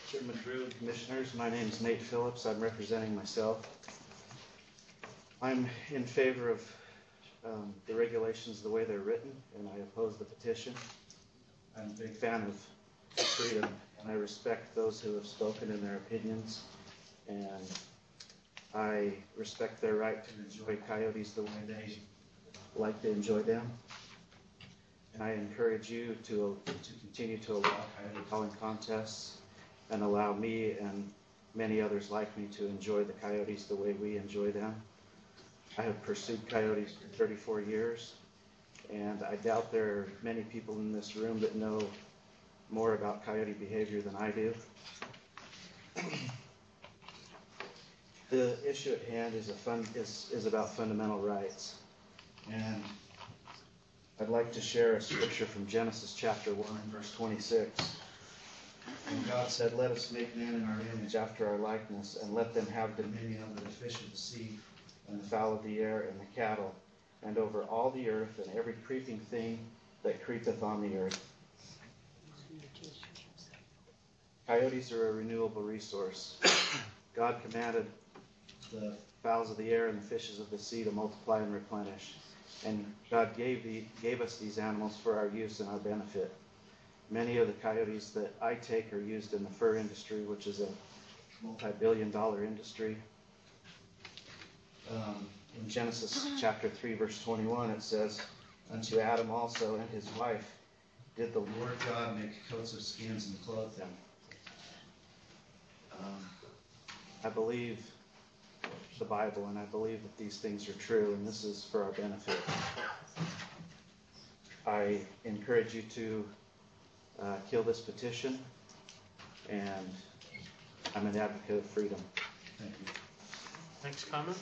Chairman Drew and Commissioners, my name is Nate Phillips. I'm representing myself. I'm in favor of the regulations the way they're written, and I oppose the petition. I'm a big fan of freedom, and I respect those who have spoken in their opinions, and I respect their right to enjoy coyotes the way they like to enjoy them. And I encourage you to continue to allow coyote calling contests and allow me and many others like me to enjoy the coyotes the way we enjoy them. I have pursued coyotes for 34 years, and I doubt there are many people in this room that know more about coyote behavior than I do. The issue at hand is about fundamental rights. And I'd like to share a scripture from Genesis chapter 1, verse 26. And God said, "Let us make man in our image after our likeness, and let them have dominion over the fish of the sea, and the fowl of the air, and the cattle, and over all the earth, and every creeping thing that creepeth on the earth." Coyotes are a renewable resource. God commanded the fowls of the air and the fishes of the sea to multiply and replenish. And God gave us these animals for our use and our benefit. Many of the coyotes that I take are used in the fur industry, which is a multi-billion-dollar industry. In Genesis chapter 3, verse 21, it says, "Unto Adam also and his wife did the Lord God make coats of skins and clothe them." I believe the Bible, and I believe that these things are true, and this is for our benefit. I encourage you to kill this petition, and I'm an advocate of freedom. Thank you. Next comment.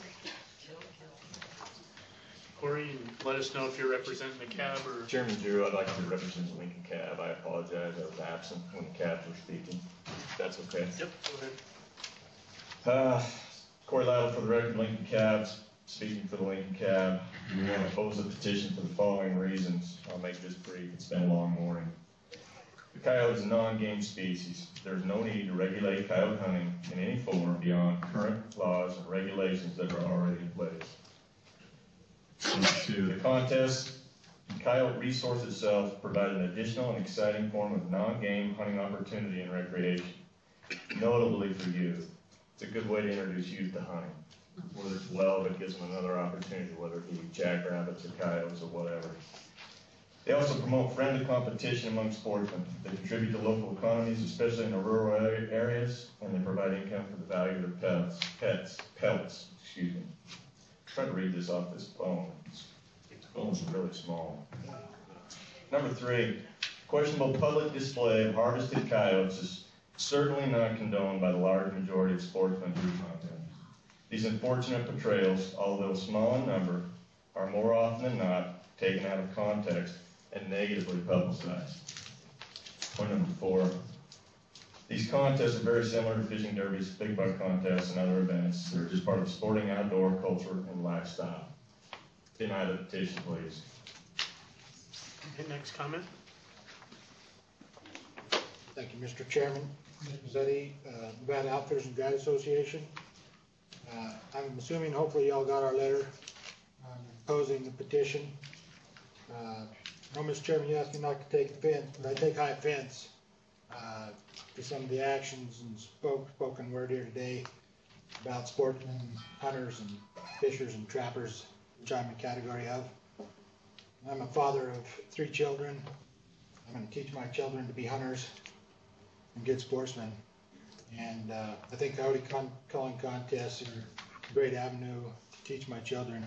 Corey, let us know if you're representing the cab or. Chairman Drew, I'd like to represent the Lincoln cab. I apologize, I was absent when the cabs were speaking. If that's okay. Yep, go ahead. Corey Lytle for the record, Lincoln Cabs, speaking for the Lincoln Cab. We want to oppose the petition for the following reasons. I'll make this brief, it's been a long morning. The coyote is a non-game species. There's no need to regulate coyote hunting in any form beyond current laws and regulations that are already in place. The contest, the coyote resource itself provide an additional and exciting form of non-game hunting opportunity and recreation, notably for youth. It's a good way to introduce youth to hunting. Whether it's wild, it gives them another opportunity, whether it be jackrabbits or coyotes or whatever. They also promote friendly competition among sportsmen. They contribute to local economies, especially in the rural areas, and they provide income for the value of their pelts. I'm trying to read this off this phone. This phone's really small. Number 3, questionable public display of harvested coyotes certainly not condoned by the large majority of sportsmen through content. These unfortunate portrayals, although small in number, are more often than not taken out of context and negatively publicized. Point number 4. These contests are very similar to fishing derbies, big buck contests, and other events. They're just part of sporting outdoor culture and lifestyle. Deny the petition, please. Okay, next comment. Thank you, Mr. Chairman. Mr. Mazzetti, Nevada Outfitters and Guide Association. I'm assuming hopefully y'all got our letter opposing the petition. No, Mr. Chairman, you asked me not to take offense, but I take high offense to some of the actions and spoken word here today about sportsmen, hunters, and fishers and trappers, which I'm a category of. I'm a father of 3 children. I'm going to teach my children to be hunters and good sportsmen. And I think coyote calling contests are a great avenue to teach my children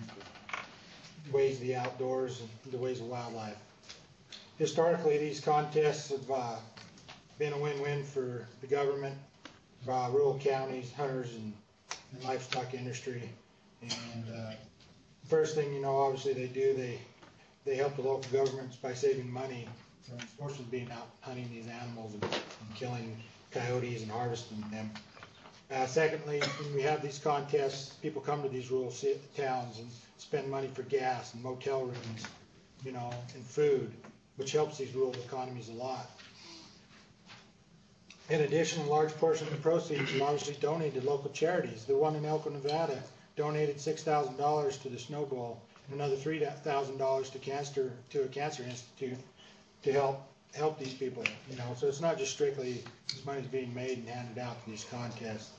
the ways of the outdoors and the ways of wildlife. Historically, these contests have been a win-win for the government, rural counties, hunters, and livestock industry. And first thing, you know, obviously they help the local governments by saving money from sportsmen being out hunting these animals and killing coyotes and harvesting them. Secondly, when we have these contests, people come to these rural towns and spend money for gas and motel rooms, you know, and food, which helps these rural economies a lot. In addition, a large portion of the proceeds are obviously donated to local charities. The one in Elko, Nevada donated $6,000 to the Snow Bowl and another $3,000 to a cancer institute to help these people, you know. So it's not just strictly this money's being made and handed out to these contests.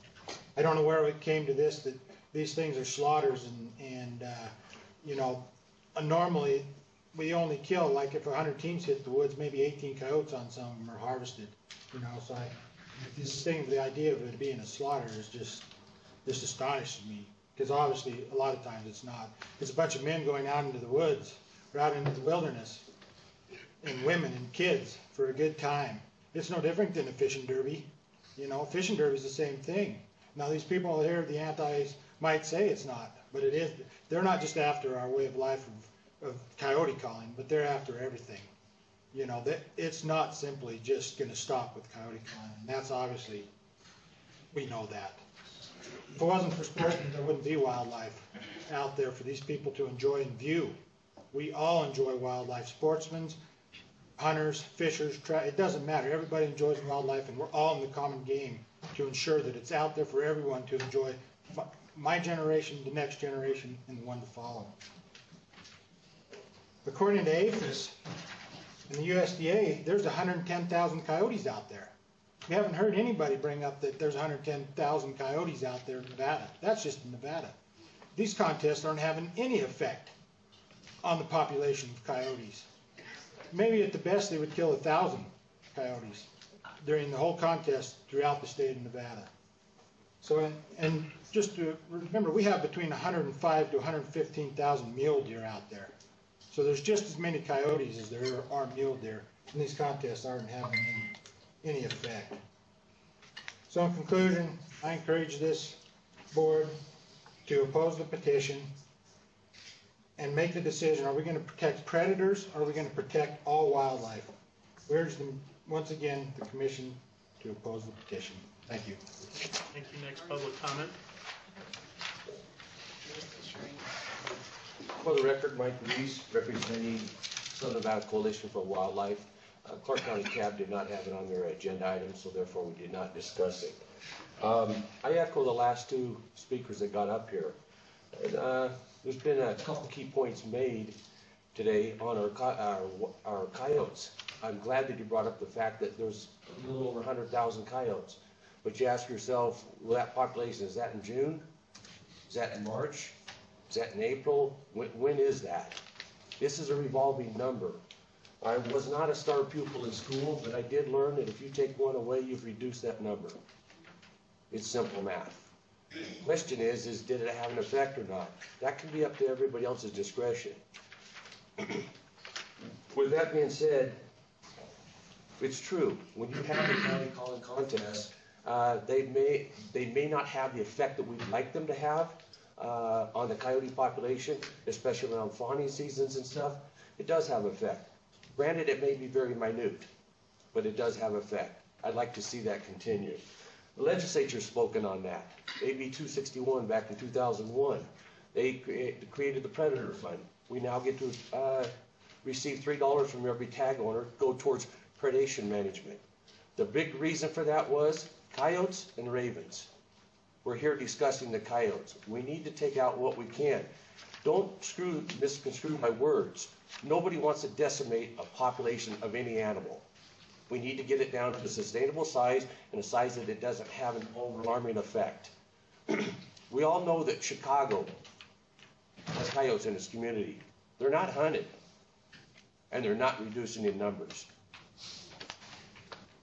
I don't know where it came to this, that these things are slaughters and you know, normally we only kill, like if 100 teams hit the woods, maybe 18 coyotes on some of them are harvested, you know. So this thing, the idea of it being a slaughter is just astonishes me, because obviously a lot of times it's not. It's a bunch of men going out into the woods or out into the wilderness, and women and kids for a good time. It's no different than a fishing derby. You know, fishing derby is the same thing. Now these people here, the antis, might say it's not, but it is. They're not just after our way of life of coyote calling, but they're after everything. You know, that it's not simply just going to stop with coyote calling. And that's obviously, we know that. If it wasn't for sportsmen, there wouldn't be wildlife out there for these people to enjoy and view. We all enjoy wildlife. Sportsmen, hunters, fishers, it doesn't matter. Everybody enjoys wildlife, and we're all in the common game to ensure that it's out there for everyone to enjoy. My generation, the next generation, and the one to follow. According to APHIS and the USDA, there's 110,000 coyotes out there. We haven't heard anybody bring up that there's 110,000 coyotes out there in Nevada. That's just in Nevada. These contests aren't having any effect on the population of coyotes. Maybe at the best they would kill 1,000 coyotes during the whole contest throughout the state of Nevada. So, and just to remember, we have between 105 to 115,000 mule deer out there. So there's just as many coyotes as there are mule deer, and these contests aren't having any effect. So in conclusion, I encourage this board to oppose the petition and make the decision, are we going to protect predators, or are we going to protect all wildlife? We urge them, once again, the commission to oppose the petition. Thank you. Thank you. Next public comment. For the record, Mike Reese, representing Southern Nevada Coalition for Wildlife. Clark County CAB did not have it on their agenda item, so therefore we did not discuss it. I echo the last 2 speakers that got up here. And, there's been a couple key points made today on our coyotes. I'm glad that you brought up the fact that there's a little over 100,000 coyotes. But you ask yourself, well, that population, is that in June? Is that in March? Is that in April? When is that? This is a revolving number. I was not a star pupil in school, but I did learn that if you take one away, you've reduced that number. It's simple math. The question is did it have an effect or not? That can be up to everybody else's discretion. With that being said, it's true. When you have a county calling calling contests, they may not have the effect that we'd like them to have on the coyote population, especially around fawning seasons and stuff. It does have effect. Granted, it may be very minute, but it does have effect. I'd like to see that continue. The legislature's spoken on that. AB 261 back in 2001. They created the Predator Fund. We now get to receive $3 from every tag owner, go towards predation management. The big reason for that was coyotes and ravens. We're here discussing the coyotes. We need to take out what we can. Don't misconstrue my words. Nobody wants to decimate a population of any animal. We need to get it down to a sustainable size and a size that it doesn't have an alarming effect. We all know that Chicago has coyotes in its community. They're not hunted, and they're not reducing in numbers.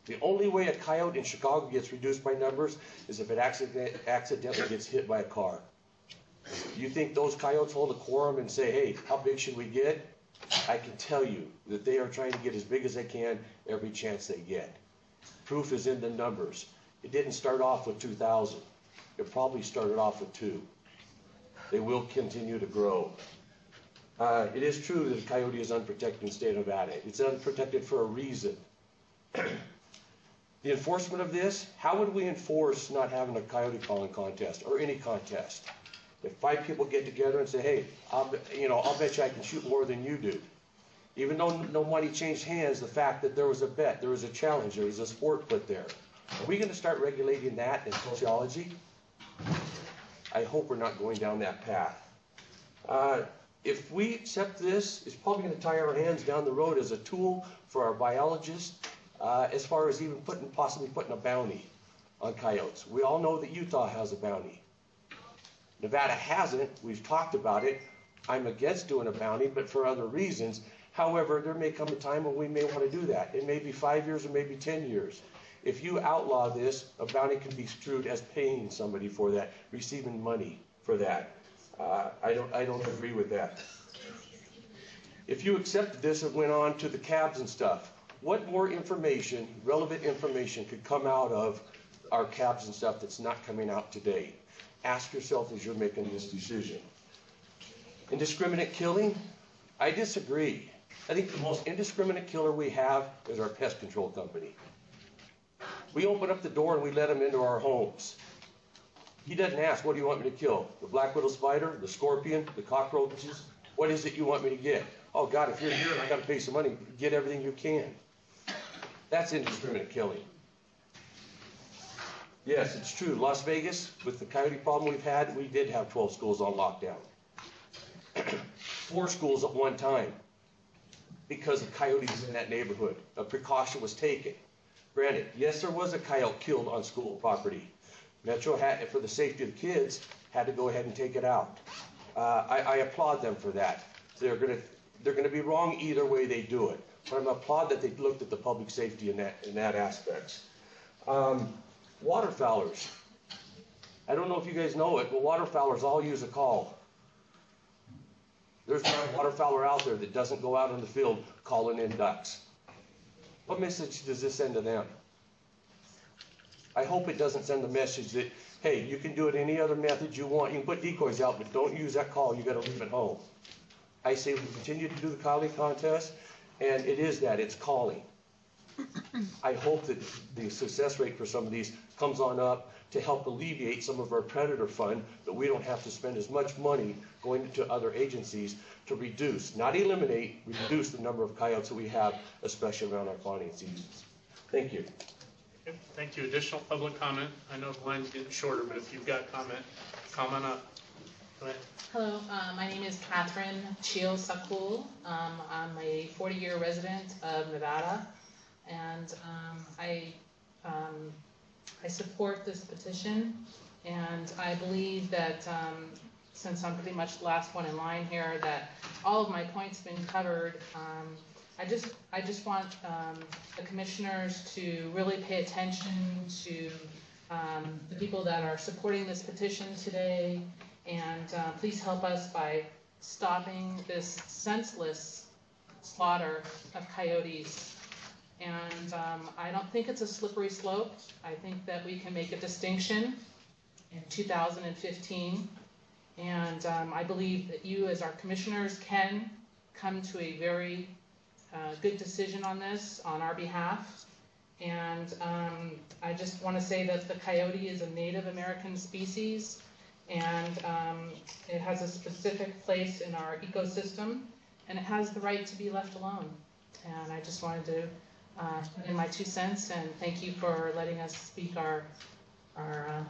The only way a coyote in Chicago gets reduced by numbers is if it accidentally gets hit by a car. You think those coyotes hold a quorum and say, hey, how big should we get? I can tell you that they are trying to get as big as they can every chance they get. Proof is in the numbers. It didn't start off with 2,000. It probably started off with 2. They will continue to grow. It is true that the coyote is unprotected in the state of Nevada. It's unprotected for a reason. The enforcement of this, how would we enforce not having a coyote calling contest or any contest? If 5 people get together and say, hey, I'll bet you I can shoot more than you do. Even though no money changed hands, the fact that there was a bet, there was a challenge, there was a sport put there. Are we going to start regulating that in sociology? I hope we're not going down that path. If we accept this, it's probably going to tie our hands down the road as a tool for our biologists, as far as even possibly putting a bounty on coyotes. We all know that Utah has a bounty. Nevada hasn't. We've talked about it. I'm against doing a bounty, but for other reasons. However, there may come a time when we may want to do that. It may be 5 years or maybe 10 years. If you outlaw this, a bounty can be construed as paying somebody for that, receiving money for that. I don't agree with that. If you accepted this and went on to the cabs and stuff, what more information, relevant information, could come out of our cabs and stuff that's not coming out today? Ask yourself as you're making this decision. Indiscriminate killing? I disagree. I think the most indiscriminate killer we have is our pest control company. We open up the door and we let them into our homes. He doesn't ask, what do you want me to kill? The black widow spider, the scorpion, the cockroaches? What is it you want me to get? Oh God, if you're here and I gotta pay some money, get everything you can. That's indiscriminate killing. Yes, it's true. Las Vegas, with the coyote problem we've had, we did have 12 schools on lockdown. 4 schools at one time because of coyotes in that neighborhood. A precaution was taken. Granted, yes, there was a coyote killed on school property. Metro had, for the safety of the kids, had to go ahead and take it out. I applaud them for that. They're gonna be wrong either way they do it. But I applaud that they looked at the public safety in that aspect. Waterfowlers. I don't know if you guys know it, but waterfowlers all use a call. There's not a waterfowler out there that doesn't go out in the field calling in ducks. What message does this send to them? I hope it doesn't send the message that, hey, you can do it any other method you want. You can put decoys out, but don't use that call. You got to leave it home. I say we continue to do the calling contest, and it is that. It's calling. I hope that the success rate for some of these comes on up to help alleviate some of our predator fund, that we don't have to spend as much money going into other agencies to reduce, not eliminate, reduce the number of coyotes that we have, especially around our fawning seasons. Thank you. Okay, thank you. Additional public comment? I know the line's getting shorter, but if you've got comment up. Go ahead. Hello, my name is Catherine Chio Sakul. I'm a 40-year resident of Nevada, and I support this petition, and I believe that since I'm pretty much the last one in line here, that all of my points have been covered. I just want the commissioners to really pay attention to the people that are supporting this petition today, and please help us by stopping this senseless slaughter of coyotes And I don't think it's a slippery slope. I think that we can make a distinction in 2015. And I believe that you as our commissioners can come to a very good decision on this on our behalf. And I just want to say that the coyote is a Native American species, and it has a specific place in our ecosystem, and it has the right to be left alone. And I just wanted to put in my 2 cents, and thank you for letting us speak our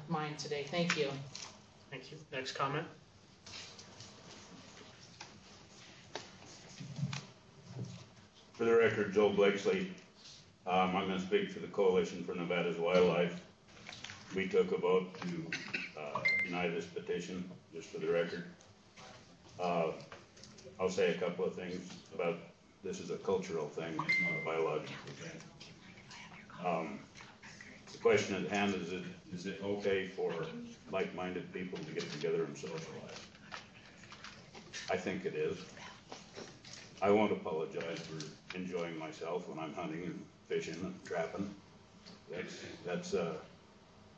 mind today. Thank you. Thank you. Next comment. For the record, Joe Blakesley. I'm going to speak for the Coalition for Nevada's Wildlife. We took a vote to deny this petition, just for the record. I'll say a couple of things about this is a cultural thing, it's not a biological thing. The question at hand is it okay for like-minded people to get together and socialize? I think it is. I won't apologize for enjoying myself when I'm hunting and fishing and trapping. That's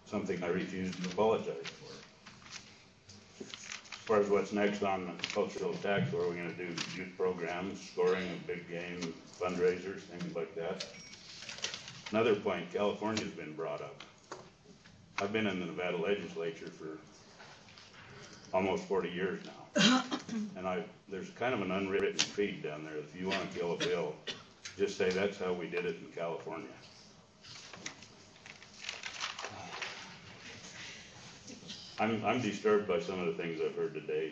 something I refuse to apologize for. As far as what's next on the cultural tax, what are we going to do? Youth programs, scoring of big game, fundraisers, things like that. Another point, California's been brought up. I've been in the Nevada legislature for almost 40 years now. And there's kind of an unwritten creed down there. If you want to kill a bill, just say that's how we did it in California. I'm disturbed by some of the things I've heard today,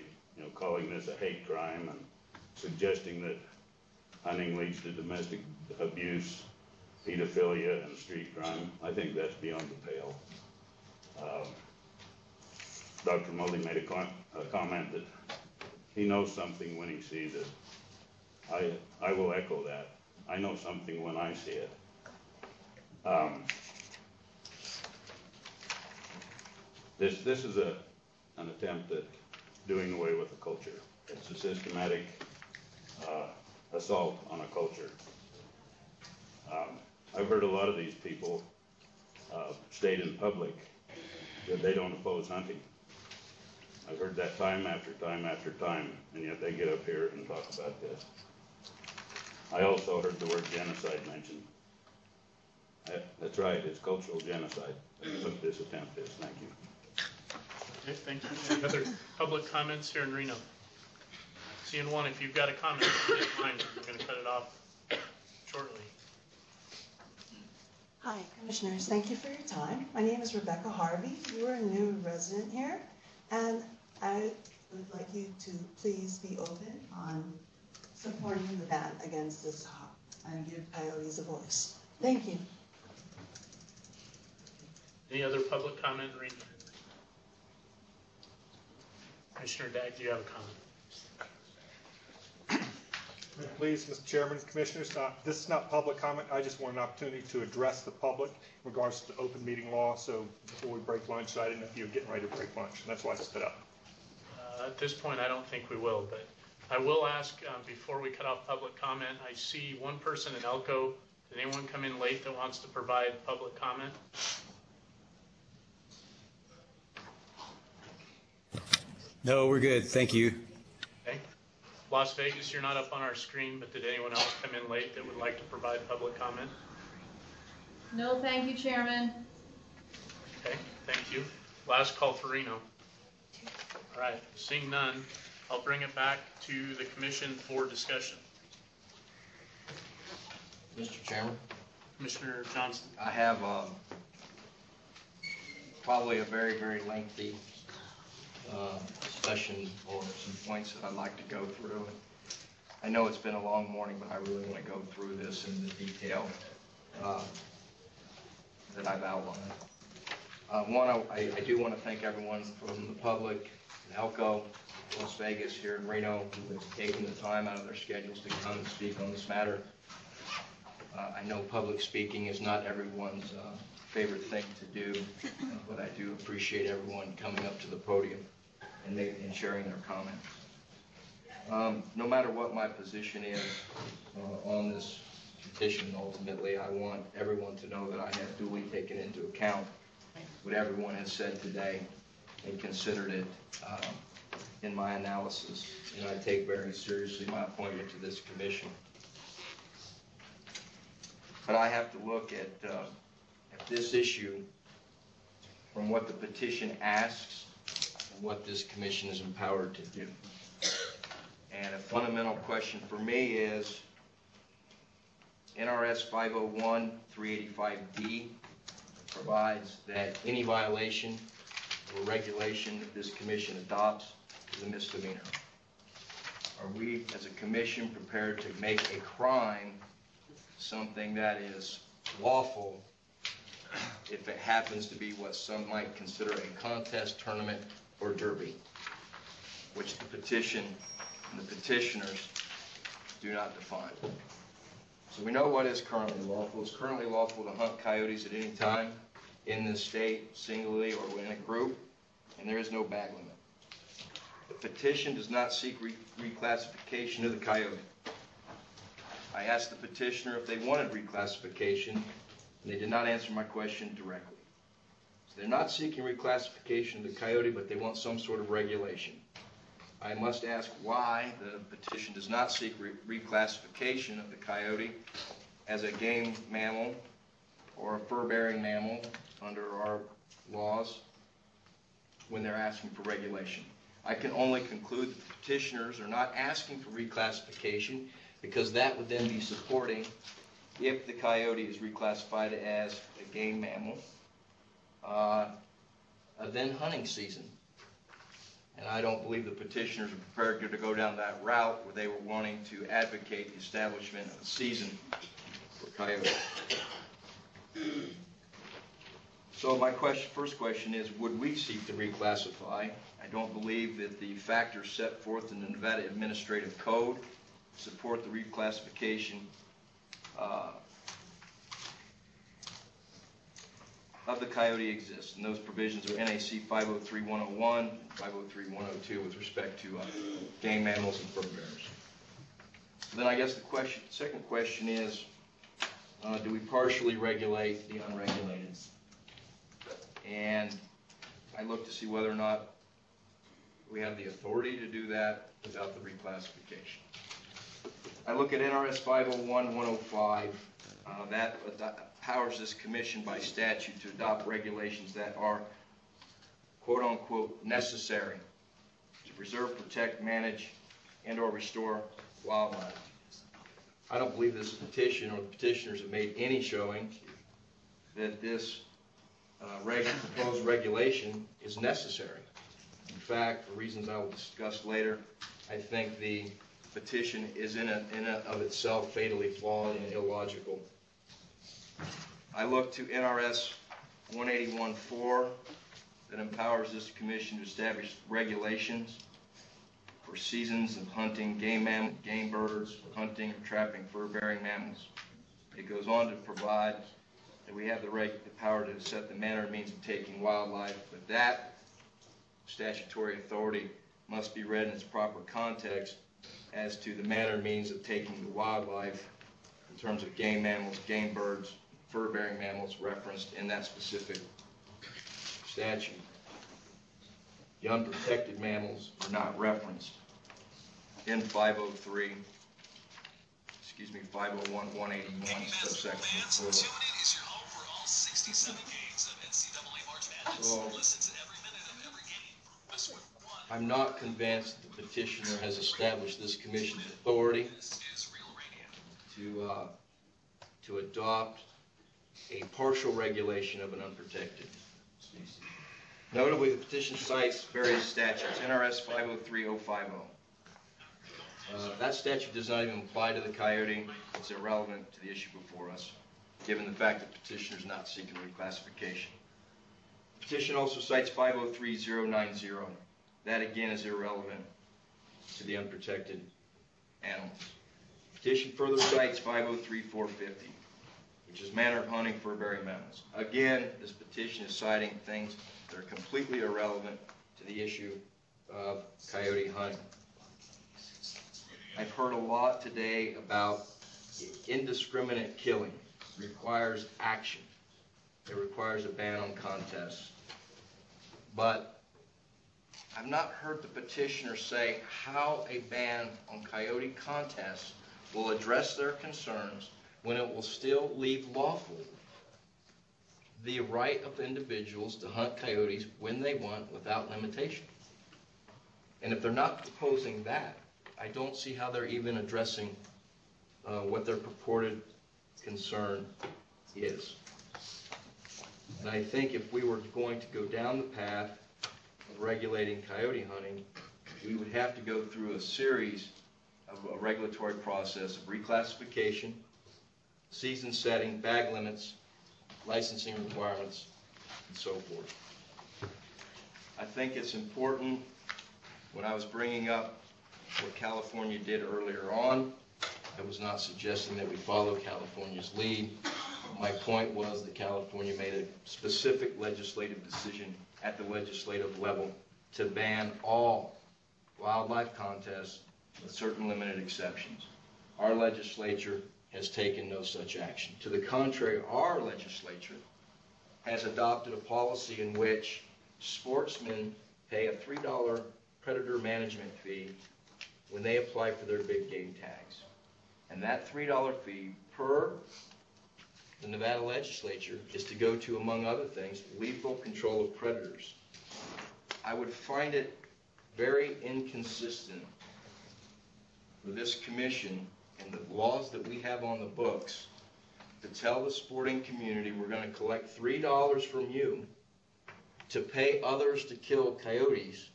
calling this a hate crime and suggesting that hunting leads to domestic abuse, pedophilia, and street crime. I think that's beyond the pale. Dr. Mully made a comment that he knows something when he sees it. I will echo that. I know something when I see it. This is an attempt at doing away with a culture. It's a systematic assault on a culture. I've heard a lot of these people state in public that they don't oppose hunting. I've heard that time after time after time, and yet they get up here and talk about this. I also heard the word genocide mentioned. That's right, it's cultural genocide. That's what this attempt is. Thank you. Okay, thank you. Any other public comments here in Reno? Seeing one, if you've got a comment, get mine. I'm going to cut it off shortly. Hi, Commissioners. Thank you for your time. My name is Rebecca Harvey. You are a new resident here, and I would like you to please be open on supporting the ban against this hawk and give coyotes a voice. Thank you. Any other public comment, Reno? Commissioner Dag, do you have a comment? Please, Mr. Chairman, Commissioners, this is not public comment. I just want an opportunity to address the public in regards to the open meeting law. So before we break lunch, I didn't know if you were getting ready to break lunch, and that's why I stood up. At this point, I don't think we will, but I will ask before we cut off public comment. I see one person in Elko. Did anyone come in late that wants to provide public comment? No, we're good. Thank you. Okay. Las Vegas, you're not up on our screen, but did anyone else come in late that would like to provide public comment? No, thank you, Chairman. Okay, thank you. Last call for Reno. All right, seeing none, I'll bring it back to the commission for discussion. Mr. Chairman? Commissioner Johnston. I have probably a very, very lengthy discussion or some points that I'd like to go through. I know it's been a long morning, but I really want to go through this in the detail that I've outlined. One, I do want to thank everyone from the public in Elko, Las Vegas, here in Reno, who has taken the time out of their schedules to come and speak on this matter. I know public speaking is not everyone's favorite thing to do, but I do appreciate everyone coming up to the podium and sharing their comments. No matter what my position is on this petition. Ultimately, I want everyone to know that I have duly taken into account what everyone has said today and considered it in my analysis. And I take very seriously my appointment to this commission. But I have to look at this issue from what the petition asks and what this commission is empowered to do. And a fundamental question for me is NRS 501-385D provides that any violation or regulation that this commission adopts is a misdemeanor. Are we as a commission prepared to make a crime something that is lawful if it happens to be what some might consider a contest, tournament, or derby, which the petition and the petitioners do not define? So we know what is currently lawful. It's currently lawful to hunt coyotes at any time in this state, singly or in a group, and there is no bag limit. The petition does not seek reclassification of the coyote. I asked the petitioner if they wanted reclassification, and they did not answer my question directly. So they're not seeking reclassification of the coyote, but they want some sort of regulation. I must ask why the petition does not seek reclassification of the coyote as a game mammal or a fur-bearing mammal under our laws when they're asking for regulation. I can only conclude that the petitioners are not asking for reclassification because that would then be supporting, if the coyote is reclassified as a game mammal, a then hunting season. And I don't believe the petitioners are prepared to go down that route where they were wanting to advocate the establishment of a season for coyotes. So my first question is, would we seek to reclassify? I don't believe that the factors set forth in the Nevada Administrative Code support the reclassification of the coyote exists, and those provisions are NAC 503-101, 503-102 with respect to game mammals and fur bearers. Then I guess the second question is, do we partially regulate the unregulated? And I look to see whether or not we have the authority to do that without the reclassification. I look at NRS 501-105, that powers this commission by statute to adopt regulations that are quote-unquote necessary to preserve, protect, manage, and or restore wildlife. I don't believe this petition or the petitioners have made any showing that this proposed regulation is necessary. In fact, for reasons I will discuss later, I think the petition is in and of itself fatally flawed and illogical. I look to NRS 181.4 that empowers this commission to establish regulations for seasons of hunting game birds, for hunting or trapping fur-bearing mammals. It goes on to provide that we have the power to set the manner and means of taking wildlife, but that statutory authority must be read in its proper context as to the manner and means of taking the wildlife in terms of game mammals, game birds, fur-bearing mammals referenced in that specific statute. The unprotected mammals are not referenced in 501-181, subsection 4. So, I'm not convinced the petitioner has established this commission's authority to adopt a partial regulation of an unprotected species. Notably, the petition cites various statutes, NRS 503-050. That statute does not even apply to the coyote. It's irrelevant to the issue before us, given the fact that the petitioner is not seeking reclassification. The petition also cites 503-090. That again is irrelevant to the unprotected animals. The petition further cites 503-450, which is manner of hunting fur-bearing mammals. Again, this petition is citing things that are completely irrelevant to the issue of coyote hunting. I've heard a lot today about indiscriminate killing requires action. It requires a ban on contests. But I've not heard the petitioner say how a ban on coyote contests will address their concerns when it will still leave lawful the right of individuals to hunt coyotes when they want without limitation. And if they're not proposing that, I don't see how they're even addressing what their purported concern is. And I think if we were going to go down the path of regulating coyote hunting, we would have to go through a series of a regulatory process of reclassification, season setting, bag limits, licensing requirements, and so forth. I think it's important, when I was bringing up what California did earlier on, I was not suggesting that we follow California's lead. My point was that California made a specific legislative decision at the legislative level to ban all wildlife contests with certain limited exceptions. Our legislature has taken no such action. To the contrary, our legislature has adopted a policy in which sportsmen pay a $3 predator management fee when they apply for their big game tags. And that $3 fee per the Nevada legislature is to go to, among other things, lethal control of predators. I would find it very inconsistent for this commission and the laws that we have on the books to tell the sporting community we're going to collect $3 from you to pay others to kill coyotes,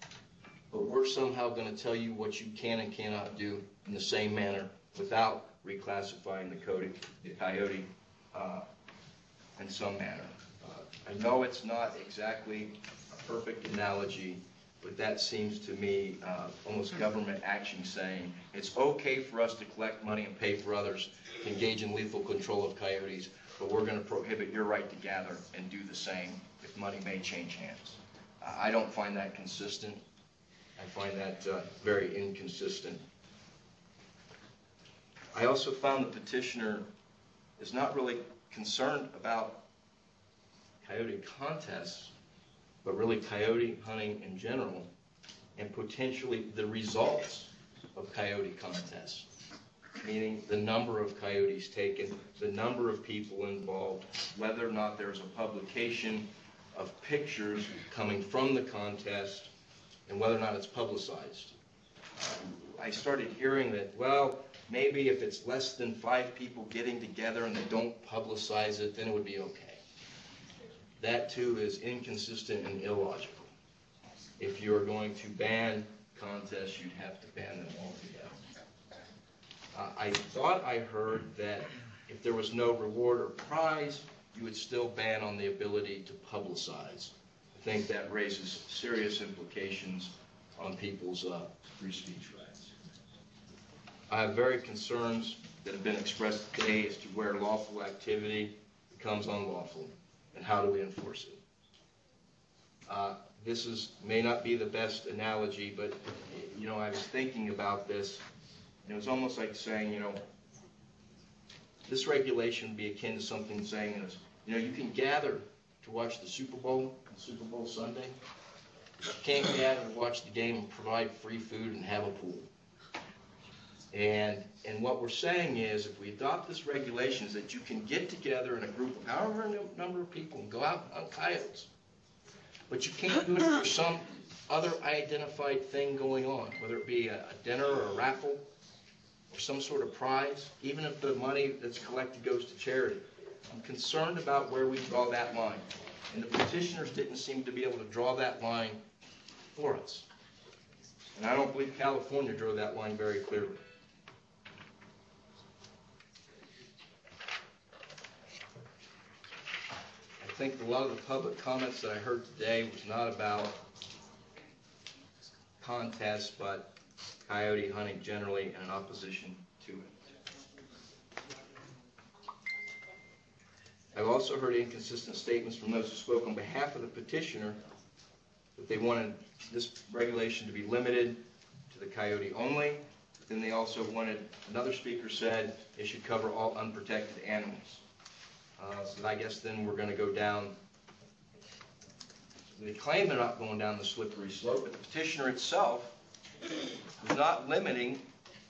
but we're somehow going to tell you what you can and cannot do in the same manner without reclassifying the coyote in some manner. I know it's not exactly a perfect analogy, but that seems to me almost government action saying it's okay for us to collect money and pay for others to engage in lethal control of coyotes, but we're going to prohibit your right to gather and do the same if money may change hands. I don't find that consistent. I find that very inconsistent. I also found the petitioner is not really concerned about coyote contests, but really coyote hunting in general, and potentially the results of coyote contests, meaning the number of coyotes taken, the number of people involved, whether or not there's a publication of pictures coming from the contest, and whether or not it's publicized. I started hearing that, well, maybe if it's less than 5 people getting together and they don't publicize it, then it would be okay. That too is inconsistent and illogical. If you are going to ban contests, you'd have to ban them altogether. I thought I heard that if there was no reward or prize, you would still ban on the ability to publicize. I think that raises serious implications on people's free speech rights. I have very concerns that have been expressed today as to where lawful activity becomes unlawful and how do we enforce it. This may not be the best analogy, but you know, I was thinking about this, and it was almost like saying, you know, this regulation would be akin to something saying is, you know, you can gather to watch the Super Bowl Sunday. You can't gather to watch the game and provide free food and have a pool. And what we're saying is, if we adopt this regulation, is that you can get together in a group of however number of people and go out on coyotes. But you can't do it for some other identified thing going on, whether it be a dinner or a raffle or some sort of prize, even if the money that's collected goes to charity. I'm concerned about where we draw that line. And the petitioners didn't seem to be able to draw that line for us. And I don't believe California drew that line very clearly. I think a lot of the public comments that I heard today was not about contests, but coyote hunting generally and in opposition to it. I've also heard inconsistent statements from those who spoke on behalf of the petitioner that they wanted this regulation to be limited to the coyote only, that then they also wanted, another speaker said it should cover all unprotected animals. So I guess then we're gonna go down, they claim they're not going down the slippery slope, but the petitioner itself is not limiting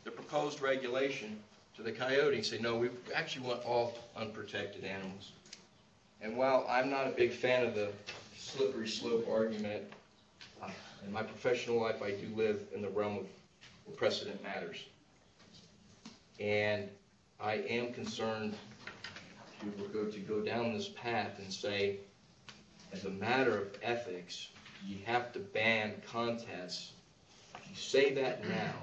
the proposed regulation to the coyote. Say, no, we actually want all unprotected animals. And while I'm not a big fan of the slippery slope argument, in my professional life I do live in the realm of where precedent matters. And I am concerned to go down this path and say, as a matter of ethics, you have to ban contests. If you say that now,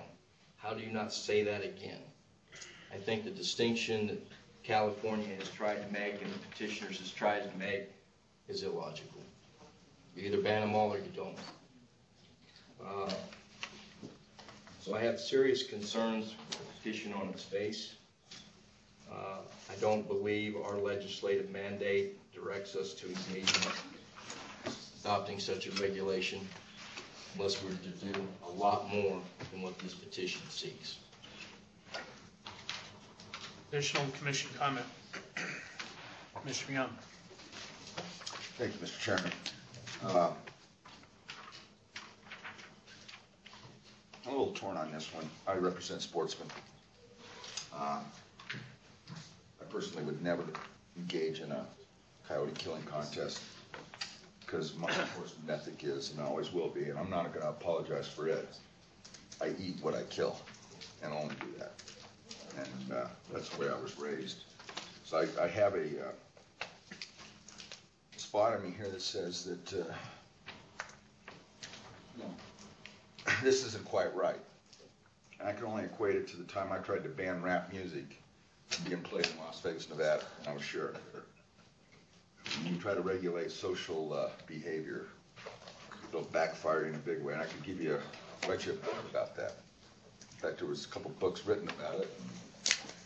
how do you not say that again? I think the distinction that California has tried to make and the petitioners has tried to make is illogical. You either ban them all or you don't. So I have serious concerns with the petition on its face. I don't believe our legislative mandate directs us to engage in adopting such a regulation unless we're to do a lot more than what this petition seeks. Additional commission comment. Mr. Young. Thank you, Mr. Chairman. I'm a little torn on this one. I represent sportsmen. I personally would never engage in a coyote killing contest because my enforcement ethic is, and always will be, and I'm not going to apologize for it. I eat what I kill, and only do that. And that's the way I was raised. So I have a spot on me here that says that this isn't quite right. And I can only equate it to the time I tried to ban rap music being played in Las Vegas, Nevada, and I was sheriff there. When you try to regulate social behavior, it'll backfire in a big way. And I could write you a book about that. In fact, there was a couple books written about it.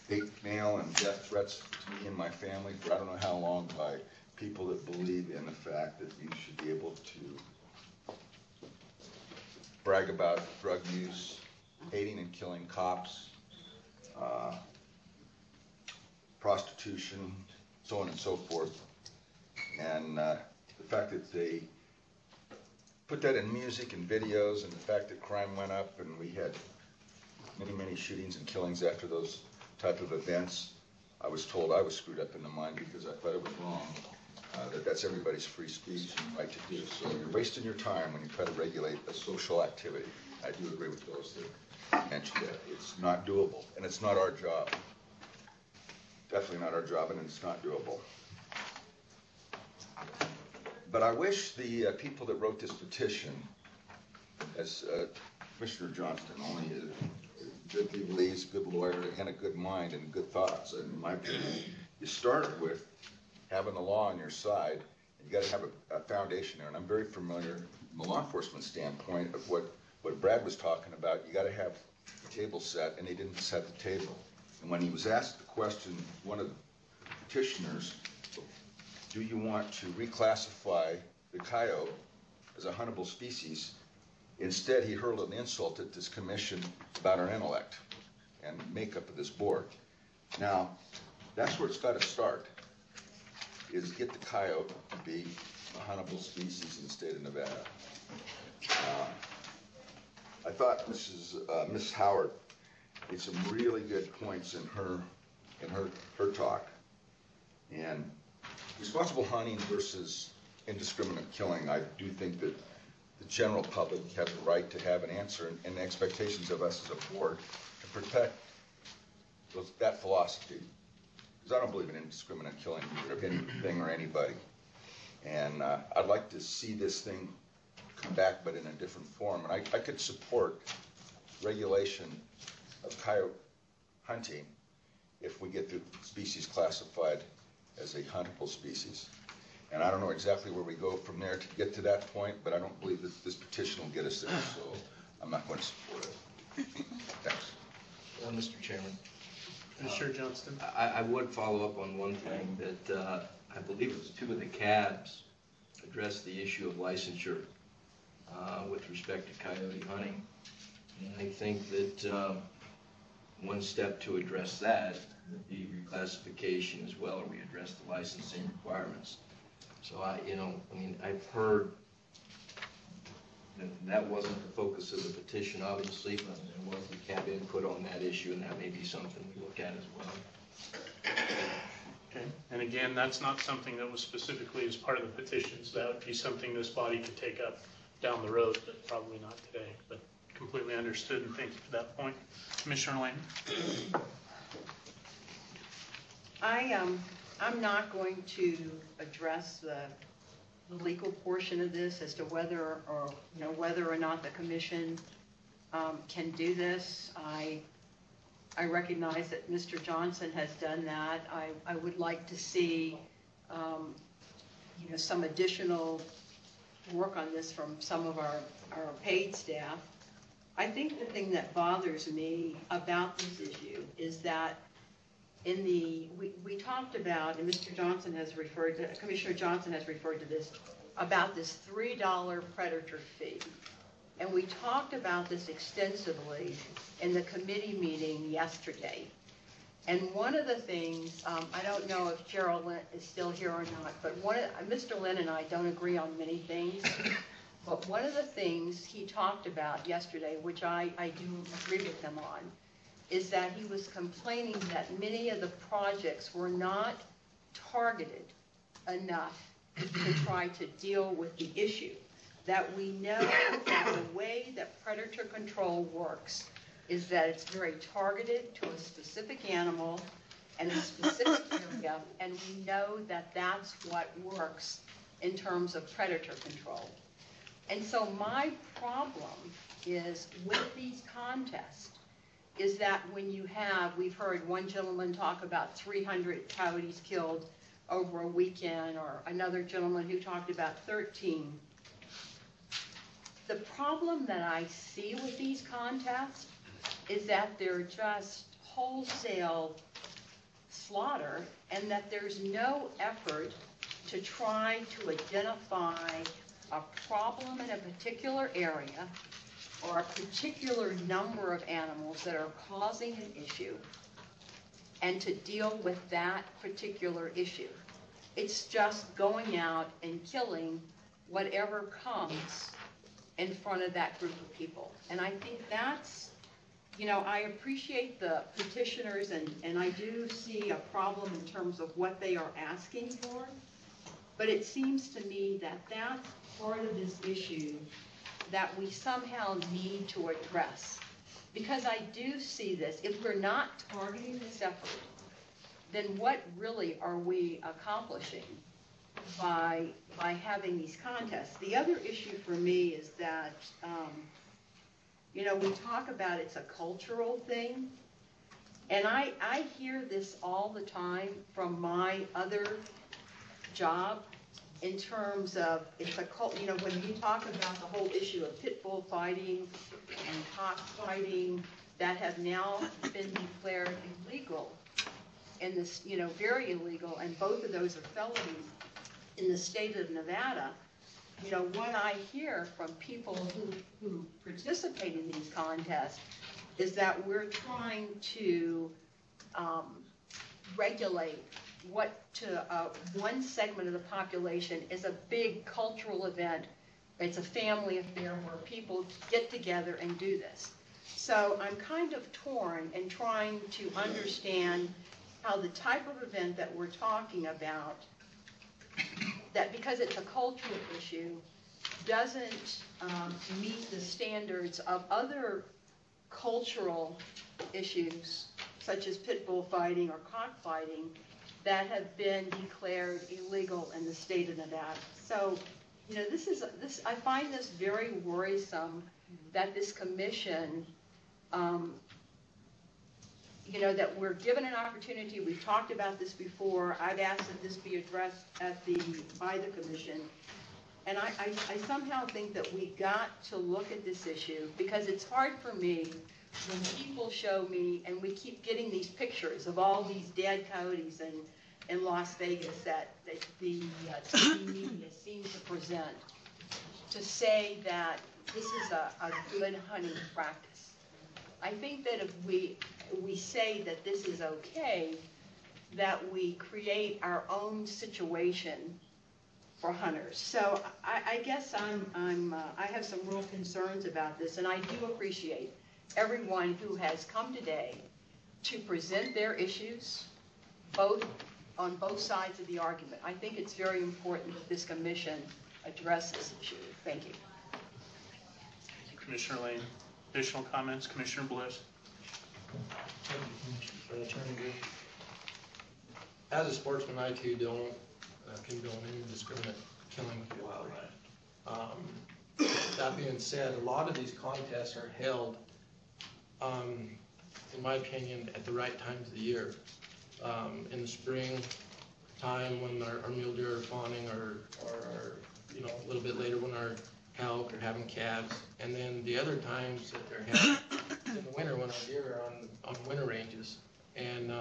Hate mail and death threats to me and my family for I don't know how long by people that believe in the fact that you should be able to brag about drug use, hating and killing cops, prostitution, so on and so forth. And the fact that they put that in music and videos, and the fact that crime went up and we had many, many shootings and killings after those type of events, I was told I was screwed up in the mind because I thought it was wrong. That's everybody's free speech and right to do. So you're wasting your time when you try to regulate a social activity. I do agree with those that mentioned that. It's not doable, and it's not our job. Definitely not our job, and it's not doable. But I wish the people that wrote this petition, as Commissioner Johnston, only good legalese, good lawyer, and a good mind and good thoughts, in my opinion, you start with having the law on your side. You got to have a foundation there, and I'm very familiar from a law enforcement standpoint of what Brad was talking about. You got to have the table set, and they didn't set the table. And when he was asked the question, one of the petitioners, do you want to reclassify the coyote as a huntable species? Instead, he hurled an insult at this commission about our intellect and makeup of this board. Now, that's where it's got to start, is get the coyote to be a huntable species in the state of Nevada. I thought Ms. Howard made some really good points in her talk. And responsible hunting versus indiscriminate killing, I do think that the general public has a right to have an answer and expectations of us as a board to protect that philosophy. Because I don't believe in indiscriminate killing of anything or anybody. And I'd like to see this thing come back, but in a different form. And I could support regulation of coyote hunting if we get the species classified as a huntable species. And I don't know exactly where we go from there to get to that point, but I don't believe that this petition will get us there, so I'm not going to support it. Thanks. Mr. Chairman. Mr. Johnston. I would follow up on one thing that I believe it was two of the cabs addressed the issue of licensure with respect to coyote hunting. And I think that one step to address that, the reclassification as well, or we address the licensing requirements. So I've heard that wasn't the focus of the petition, obviously, but there was the CAB input on that issue, and that may be something we look at as well. Okay, and again, that's not something that was specifically as part of the petition, so that would be something this body could take up down the road, but probably not today. But completely understood, and thank you for that point. Commissioner Lane? I'm not going to address the legal portion of this as to whether or not the commission can do this. I recognize that Mr. Johnson has done that. I would like to see some additional work on this from some of our paid staff. I think the thing that bothers me about this issue is that we talked about, and Mr. Johnson has referred to, Commissioner Johnson has referred to this, about this $3 predator fee. And we talked about this extensively in the committee meeting yesterday. And one of the things, I don't know if Gerald is still here or not, but Mr. Lynn and I don't agree on many things. But one of the things he talked about yesterday, which I do agree with him on, is that he was complaining that many of the projects were not targeted enough to try to deal with the issue. That we know that the way that predator control works is that it's very targeted to a specific animal and a specific area, and we know that that's what works in terms of predator control. And so my problem is with these contests is that when you have, we've heard one gentleman talk about 300 coyotes killed over a weekend, or another gentleman who talked about 13. The problem that I see with these contests is that they're just wholesale slaughter, and that there's no effort to try to identify a problem in a particular area or a particular number of animals that are causing an issue and to deal with that particular issue. It's just going out and killing whatever comes in front of that group of people. And I think that's, I appreciate the petitioners, and I do see a problem in terms of what they are asking for, but it seems to me that that's part of this issue that we somehow need to address. Because I do see this, if we're not targeting this effort, then what really are we accomplishing by having these contests? The other issue for me is that, we talk about it's a cultural thing, and I hear this all the time from my other job in terms of it's a cult. When you talk about the whole issue of pit bull fighting and cockfighting that have now been declared illegal in this, very illegal, and both of those are felonies in the state of Nevada. What I hear from people who participate in these contests is that we're trying to regulate what to one segment of the population is a big cultural event. It's a family affair where people get together and do this. So I'm kind of torn in trying to understand how the type of event that we're talking about, that because it's a cultural issue, doesn't meet the standards of other cultural issues, such as pit bull fighting or cockfighting, that have been declared illegal in the state of Nevada. So, I find this very worrisome that this commission, that we're given an opportunity. We've talked about this before. I've asked that this be addressed by the commission. And I somehow think that we got to look at this issue, because it's hard for me when people show me, and we keep getting these pictures of all these dead coyotes in Las Vegas that the TV media seems to present, to say that this is a good hunting practice. I think that if we we say that this is okay, that we create our own situation for hunters. So I guess I have some real concerns about this, and I do appreciate everyone who has come today to present their issues, on both sides of the argument. I think it's very important that this commission address this issue. Thank you. Thank you, Commissioner Lane. Additional comments, Commissioner Bliss? As a sportsman, I too don't condone indiscriminate killing of wildlife. That being said, a lot of these contests are held, in my opinion, at the right times of the year. In the spring time when our mule deer are fawning, or a little bit later when our elk are having calves, and then the other times that they're having in the winter when our deer are on winter ranges. And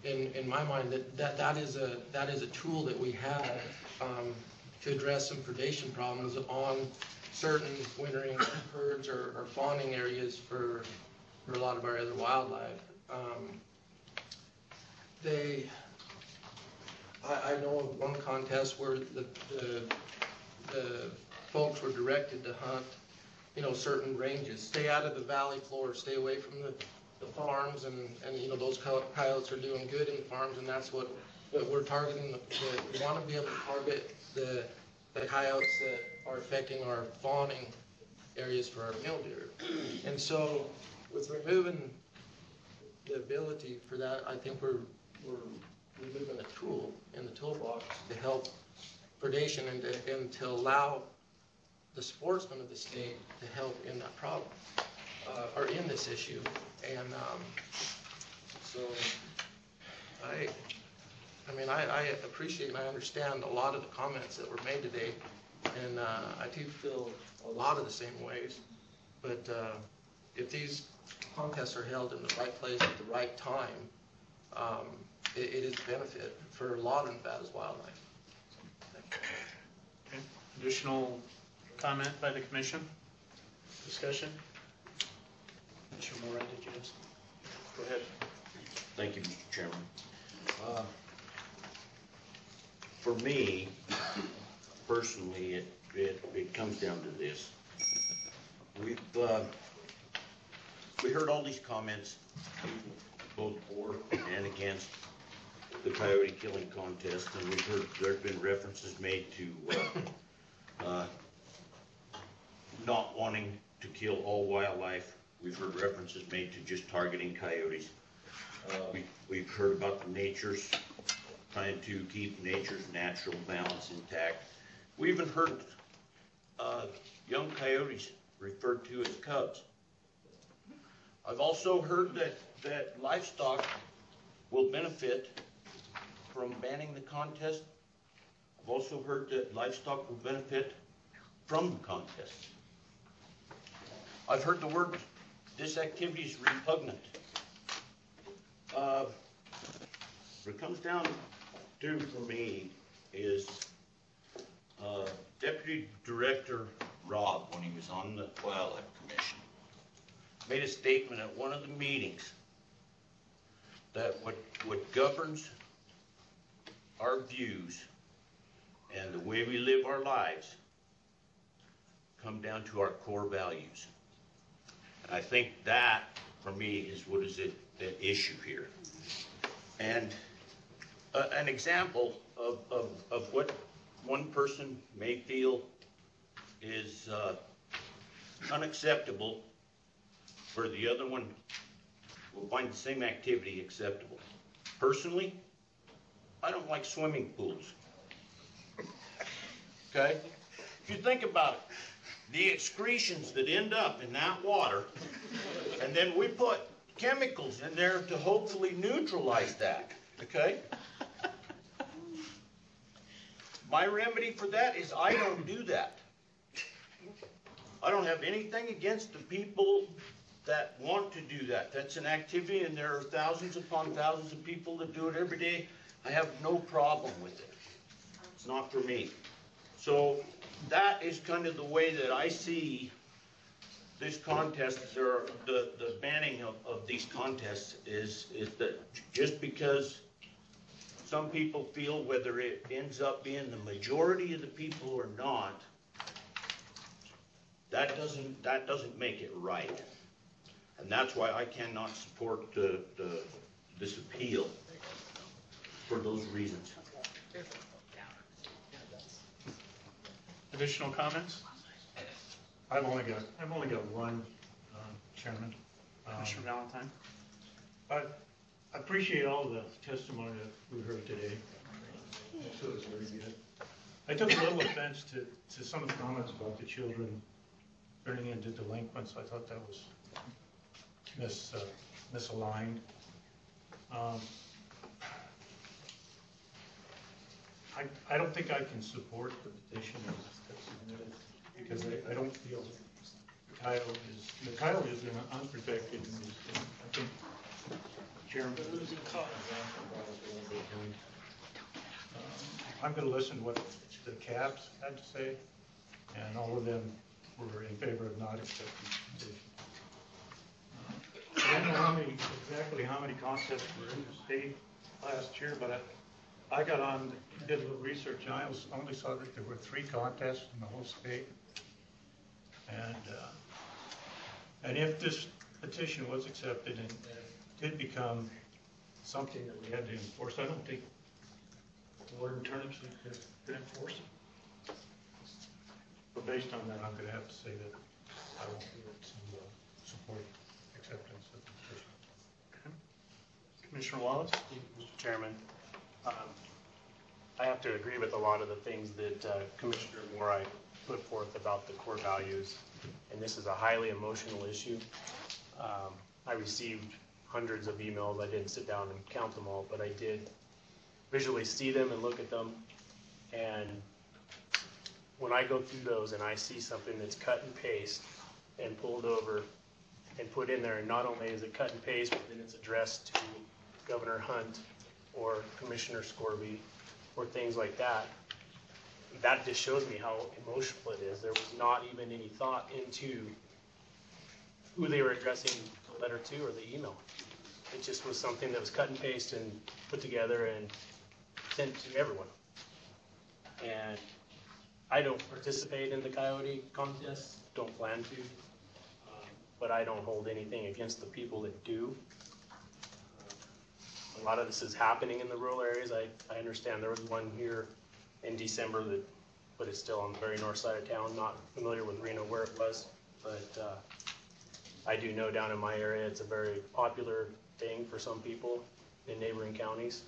in my mind, that is a tool that we have to address some predation problems on certain wintering herds or fawning areas for a lot of our other wildlife. I know of one contest where the folks were directed to hunt, certain ranges. Stay out of the valley floor, stay away from the farms, and those coyotes are doing good in the farms, and that's what we're targeting. We want to be able to target the coyotes that are affecting our fawning areas for our mule deer. And so with removing the ability for that, I think we're removing a tool in the toolbox to help predation and to allow the sportsmen of the state to help in that problem, or in this issue. And so I appreciate and I understand a lot of the comments that were made today, and I do feel a lot of the same ways. But if these contests are held in the right place at the right time, it is a benefit for a lot of Nevada's wildlife. Okay. Additional comment by the commission? Discussion? Commissioner Moran, did you have something? Go ahead. Thank you, Mr. Chairman. For me, personally, it comes down to this. We heard all these comments, both for and against the coyote killing contest, and we've heard there's been references made to not wanting to kill all wildlife. We've heard references made to just targeting coyotes. We've heard about the natures, trying to keep nature's natural balance intact. We even heard young coyotes referred to as cubs. I've also heard that livestock will benefit from banning the contest. I've also heard that livestock will benefit from the contest. I've heard the word, this activity is repugnant. What it comes down to for me is Deputy Director Rob, when he was on the Wildlife Commission, made a statement at one of the meetings that what governs our views and the way we live our lives come down to our core values. And I think that, for me, is what is the issue here. And an example of what one person may feel is unacceptable, where the other one will find the same activity acceptable. Personally, I don't like swimming pools. Okay? If you think about it, the excretions that end up in that water, and then we put chemicals in there to hopefully neutralize that, okay? My remedy for that is I don't do that. I don't have anything against the people that want to do that. That's an activity, and there are thousands upon thousands of people that do it every day. I have no problem with it. It's not for me. So that is kind of the way that I see this contest, the banning of these contests is that just because some people feel whether it ends up being the majority of the people or not, that doesn't make it right. And that's why I cannot support this appeal, for those reasons. Additional comments? I've only got one, Chairman. Commissioner Valentine? I appreciate all the testimony that we heard today. So it was very good. I took a little offense to some of the comments about the children turning into delinquents. I thought that was misaligned. I don't think I can support the petition that's submitted because I don't feel the title is unprotected. I think Chairman. I'm going to listen to what the cabs had to say, and all of them were in favor of not accepting the petition. I don't know exactly how many concepts were in the state last year, but I got on, did a little research, and I only saw that there were 3 contests in the whole state. And if this petition was accepted and did become something that we had to enforce, I don't think Warden Turnips could enforce it. But based on that, I'm going to have to say that I won't be able to support acceptance of the petition. Okay. Commissioner Wallace? Mr. Chairman, I have to agree with a lot of the things that Commissioner Moore put forth about the core values, and this is a highly emotional issue. I received hundreds of emails. I didn't sit down and count them all, but I did visually see them and look at them. And when I go through those and I see something that's cut and paste and pulled over and put in there, and not only is it cut and paste, but then it's addressed to Governor Hunt or Commissioner Scorby or things like that, that just shows me how emotional it is. There was not even any thought into who they were addressing the letter to or the email. It just was something that was cut and paste and put together and sent to everyone. And I don't participate in the coyote contest, don't plan to, but I don't hold anything against the people that do. A lot of this is happening in the rural areas. I understand there was one here in December but it's still on the very north side of town. Not familiar with Reno where it was, but I do know down in my area it's a very popular thing for some people in neighboring counties.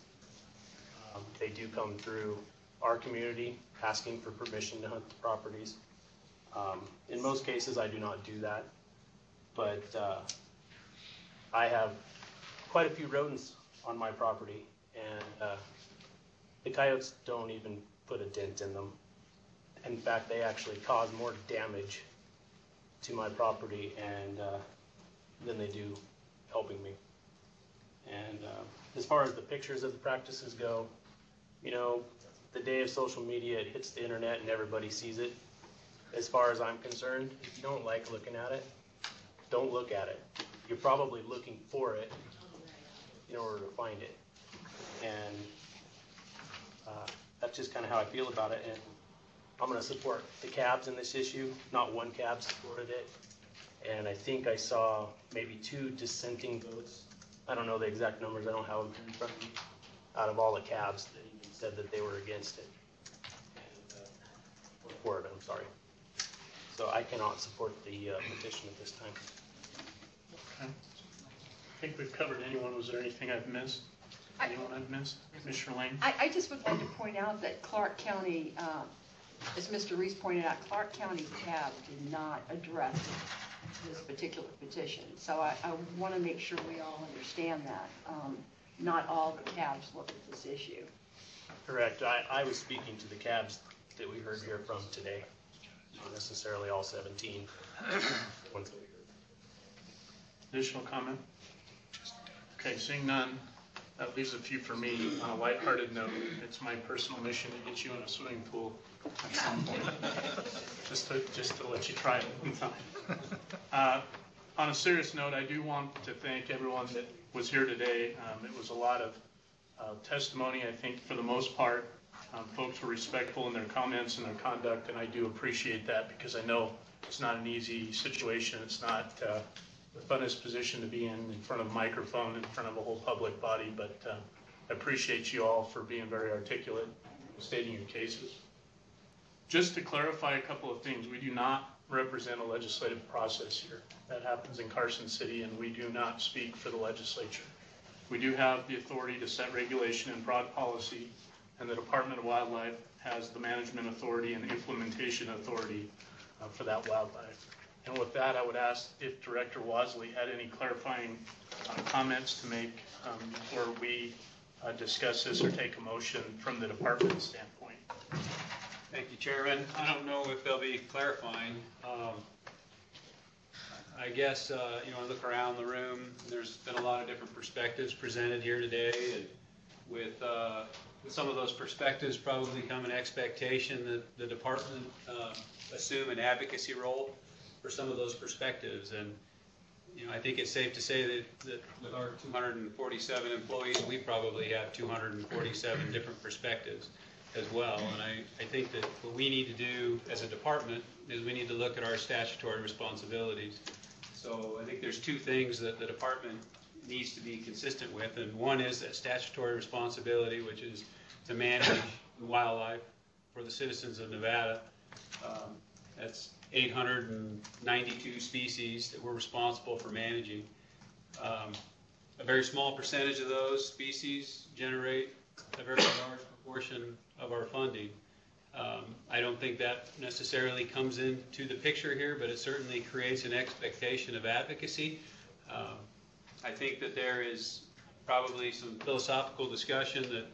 They do come through our community asking for permission to hunt the properties. In most cases, I do not do that, but I have quite a few rodents on my property, and the coyotes don't even put a dent in them. In fact, they actually cause more damage to my property than they do helping me. And as far as the pictures of the practices go, you know, the day of social media, it hits the internet and everybody sees it. As far as I'm concerned, if you don't like looking at it, don't look at it. You're probably looking for it in order to find it. And that's just kind of how I feel about it. And I'm going to support the cabs in this issue. Not one cab supported it. And I think I saw maybe 2 dissenting votes. I don't know the exact numbers. I don't have them in front of me. Out of all the cabs that even said that they were against it. And, or for it, I'm sorry. So I cannot support the petition at this time. Okay. I think we've covered anyone. Was there anything I've missed? Anyone I've missed? Commissioner Lane? I just would like to point out that Clark County, as Mr. Reese pointed out, Clark County CAB did not address this particular petition. So I want to make sure we all understand that. Not all the cabs look at this issue. Correct. I was speaking to the cabs that we heard here from today, not necessarily all 17. Additional comment? Okay, seeing none, that leaves a few for me. On a lighthearted note, it's my personal mission to get you in a swimming pool at some point, just to let you try it one time. On a serious note, I do want to thank everyone that was here today. It was a lot of testimony. I think for the most part, folks were respectful in their comments and their conduct, and I do appreciate that because I know it's not an easy situation. It's not the funnest position to be in front of a microphone, in front of a whole public body, but I appreciate you all for being very articulate, stating your cases. Just to clarify a couple of things, we do not represent a legislative process here. That happens in Carson City, and we do not speak for the legislature. We do have the authority to set regulation and broad policy, and the Department of Wildlife has the management authority and implementation authority for that wildlife. And with that, I would ask if Director Wasley had any clarifying comments to make before we discuss this or take a motion from the department standpoint. Thank you, Chairman. I don't know if they'll be clarifying. I guess, I look around the room, there's been a lot of different perspectives presented here today, and with some of those perspectives probably come an expectation that the department assume an advocacy role for some of those perspectives. And I think it's safe to say that with our 247 employees, we probably have 247 different perspectives as well. And I think that what we need to do as a department is we need to look at our statutory responsibilities. So I think there's two things that the department needs to be consistent with, and one is that statutory responsibility, which is to manage the wildlife for the citizens of Nevada. That's 892 species that we're responsible for managing. A very small percentage of those species generate a very large proportion of our funding. I don't think that necessarily comes into the picture here, but it certainly creates an expectation of advocacy. I think that there is probably some philosophical discussion that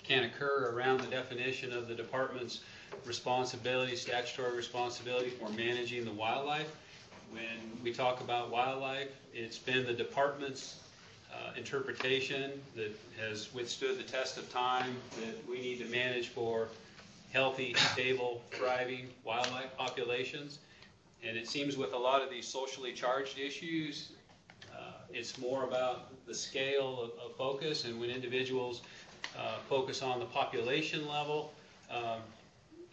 can occur around the definition of the department's responsibility, statutory responsibility for managing the wildlife. When we talk about wildlife, it's been the department's interpretation that has withstood the test of time that we need to manage for healthy, stable, thriving wildlife populations. And it seems with a lot of these socially charged issues, it's more about the scale of focus, and when individuals focus on the population level,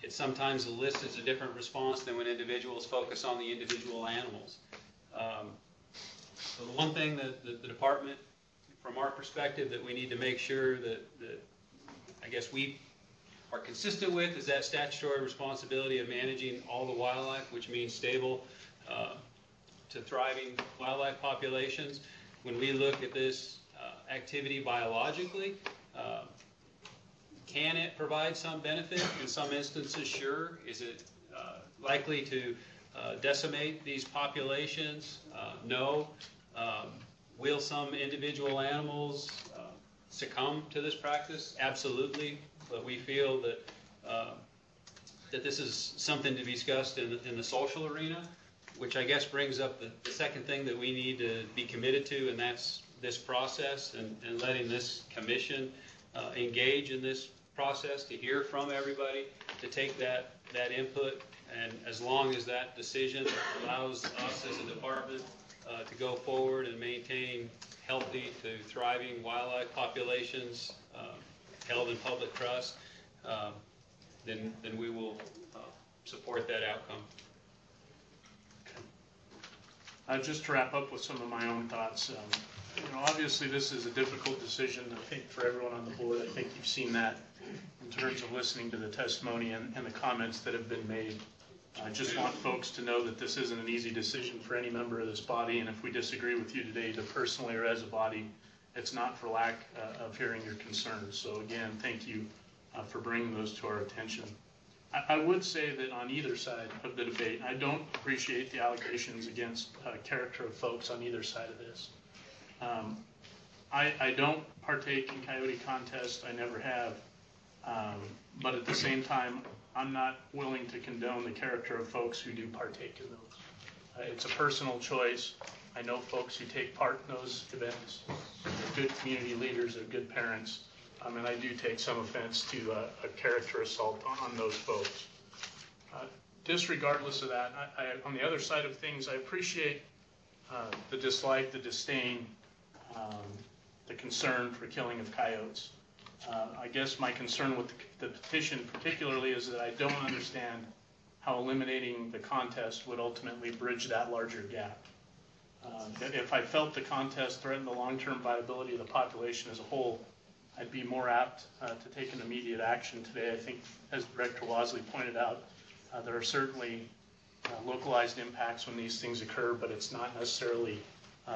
it sometimes elicits a different response than when individuals focus on the individual animals. So the one thing that the department, from our perspective, that we need to make sure that I guess we are consistent with is that statutory responsibility of managing all the wildlife, which means stable to thriving wildlife populations. When we look at this activity biologically, can it provide some benefit? In some instances, sure. Is it likely to decimate these populations? No. Will some individual animals succumb to this practice? Absolutely. But we feel that that this is something to be discussed in the social arena, which I guess brings up the second thing that we need to be committed to, and that's this process and letting this commission engage in this process, to hear from everybody, to take that input, and as long as that decision allows us as a department to go forward and maintain healthy to thriving wildlife populations held in public trust, then we will support that outcome. Just to wrap up with some of my own thoughts, obviously this is a difficult decision, I think, for everyone on the board. I think you've seen that in terms of listening to the testimony and the comments that have been made. I just want folks to know that this isn't an easy decision for any member of this body, and if we disagree with you today, either personally or as a body, it's not for lack of hearing your concerns. So again, thank you for bringing those to our attention. I would say that on either side of the debate, I don't appreciate the allegations against character of folks on either side of this. I don't partake in coyote contests, I never have, but at the same time, I'm not willing to condone the character of folks who do partake in those. It's a personal choice. I know folks who take part in those events. They're good community leaders, they're good parents, and I do take some offense to a character assault on those folks. disregardless of that, on the other side of things, I appreciate the dislike, the disdain, the concern for killing of coyotes. I guess my concern with the petition particularly is that I don't understand how eliminating the contest would ultimately bridge that larger gap. If I felt the contest threatened the long-term viability of the population as a whole, I'd be more apt to take an immediate action today. I think, as Director Wasley pointed out, there are certainly localized impacts when these things occur, but it's not necessarily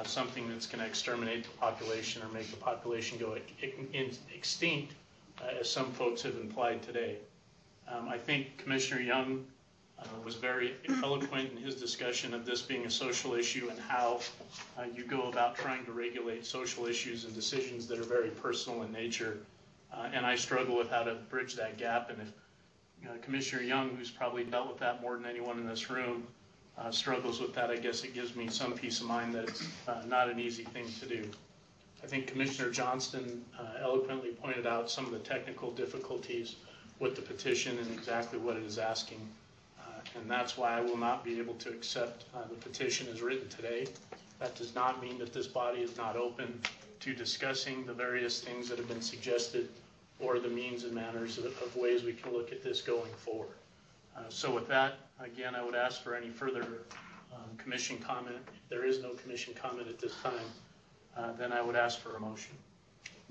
something that's going to exterminate the population or make the population go extinct, as some folks have implied today. I think Commissioner Young was very eloquent in his discussion of this being a social issue and how you go about trying to regulate social issues and decisions that are very personal in nature. And I struggle with how to bridge that gap. And if Commissioner Young, who's probably dealt with that more than anyone in this room, struggles with that, I guess it gives me some peace of mind that it's not an easy thing to do. I think Commissioner Johnston eloquently pointed out some of the technical difficulties with the petition and exactly what it is asking. And that's why I will not be able to accept the petition as written today. That does not mean that this body is not open to discussing the various things that have been suggested or the means and manners of ways we can look at this going forward. So with that, again, I would ask for any further commission comment. If there is no commission comment at this time, then I would ask for a motion.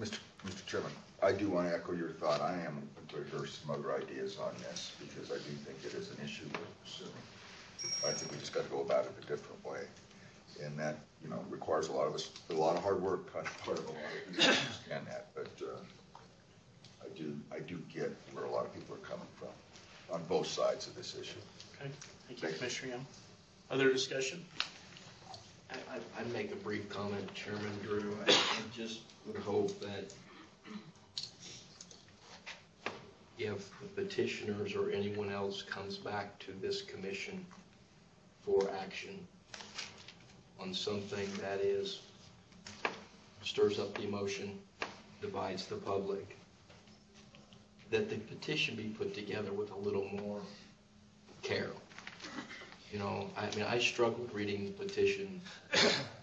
Mr. Chairman, I do want to echo your thought. I am open to hear some other ideas on this because I do think it is an issue we're pursuing. I think we just got to go about it a different way. And that, requires a lot of hard work on the part of a lot of people. I understand that, but I do get where a lot of people are coming from on both sides of this issue. Okay, thank you, Commissioner Young. Other discussion? I'd make a brief comment, Chairman Drew. I just would hope that if the petitioners or anyone else comes back to this commission for action on something that stirs up the emotion, divides the public, that the petition be put together with a little more care. I struggled reading the petition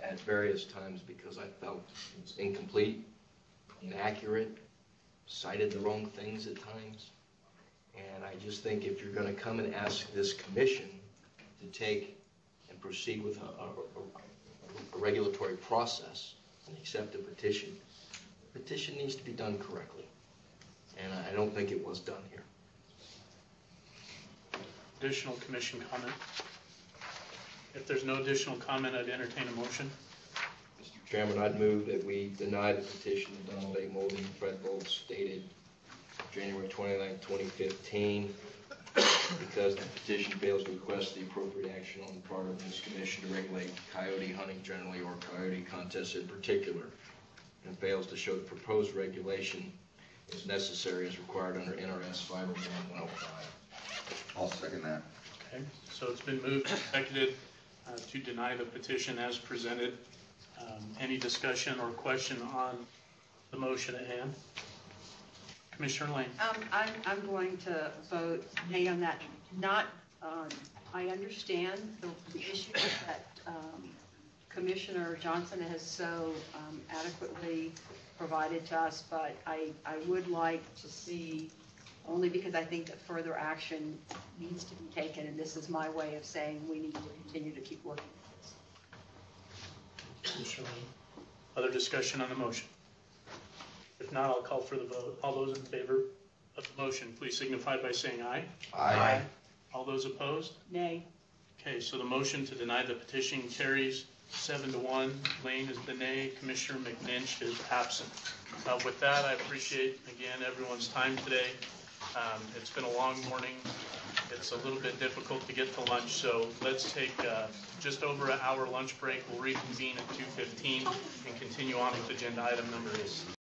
at various times because I felt it was incomplete, inaccurate, cited the wrong things at times. And I just think if you're going to come and ask this commission to take and proceed with a regulatory process and accept a petition, the petition needs to be done correctly. And I don't think it was done here. Additional commission comment? If there's no additional comment, I'd entertain a motion. Mr. Chairman, I'd move that we deny the petition of Donald A. Molden and Fred Bolts dated January 29, 2015, because the petition fails to request the appropriate action on the part of this commission to regulate coyote hunting generally or coyote contests in particular, and fails to show the proposed regulation is necessary as required under NRS 501-105. I'll second that. Okay, so it's been moved and seconded to deny the petition as presented. Any discussion or question on the motion at hand? Commissioner Lane. I'm going to vote nay on that. I understand the issues that Commissioner Johnson has so adequately provided to us, but I would like to see, only because I think that further action needs to be taken, and this is my way of saying we need to continue to keep working at this. Commissioner Lane. Other discussion on the motion? If not, I'll call for the vote. All those in favor of the motion, please signify by saying aye. Aye. All those opposed? Nay. Okay, so the motion to deny the petition carries 7-1. Lane is the nay. Commissioner McNinch is absent. With that, I appreciate, again, everyone's time today. It's been a long morning. It's a little bit difficult to get to lunch, so let's take just over an hour lunch break. We'll reconvene at 2:15 and continue on with agenda item number 8.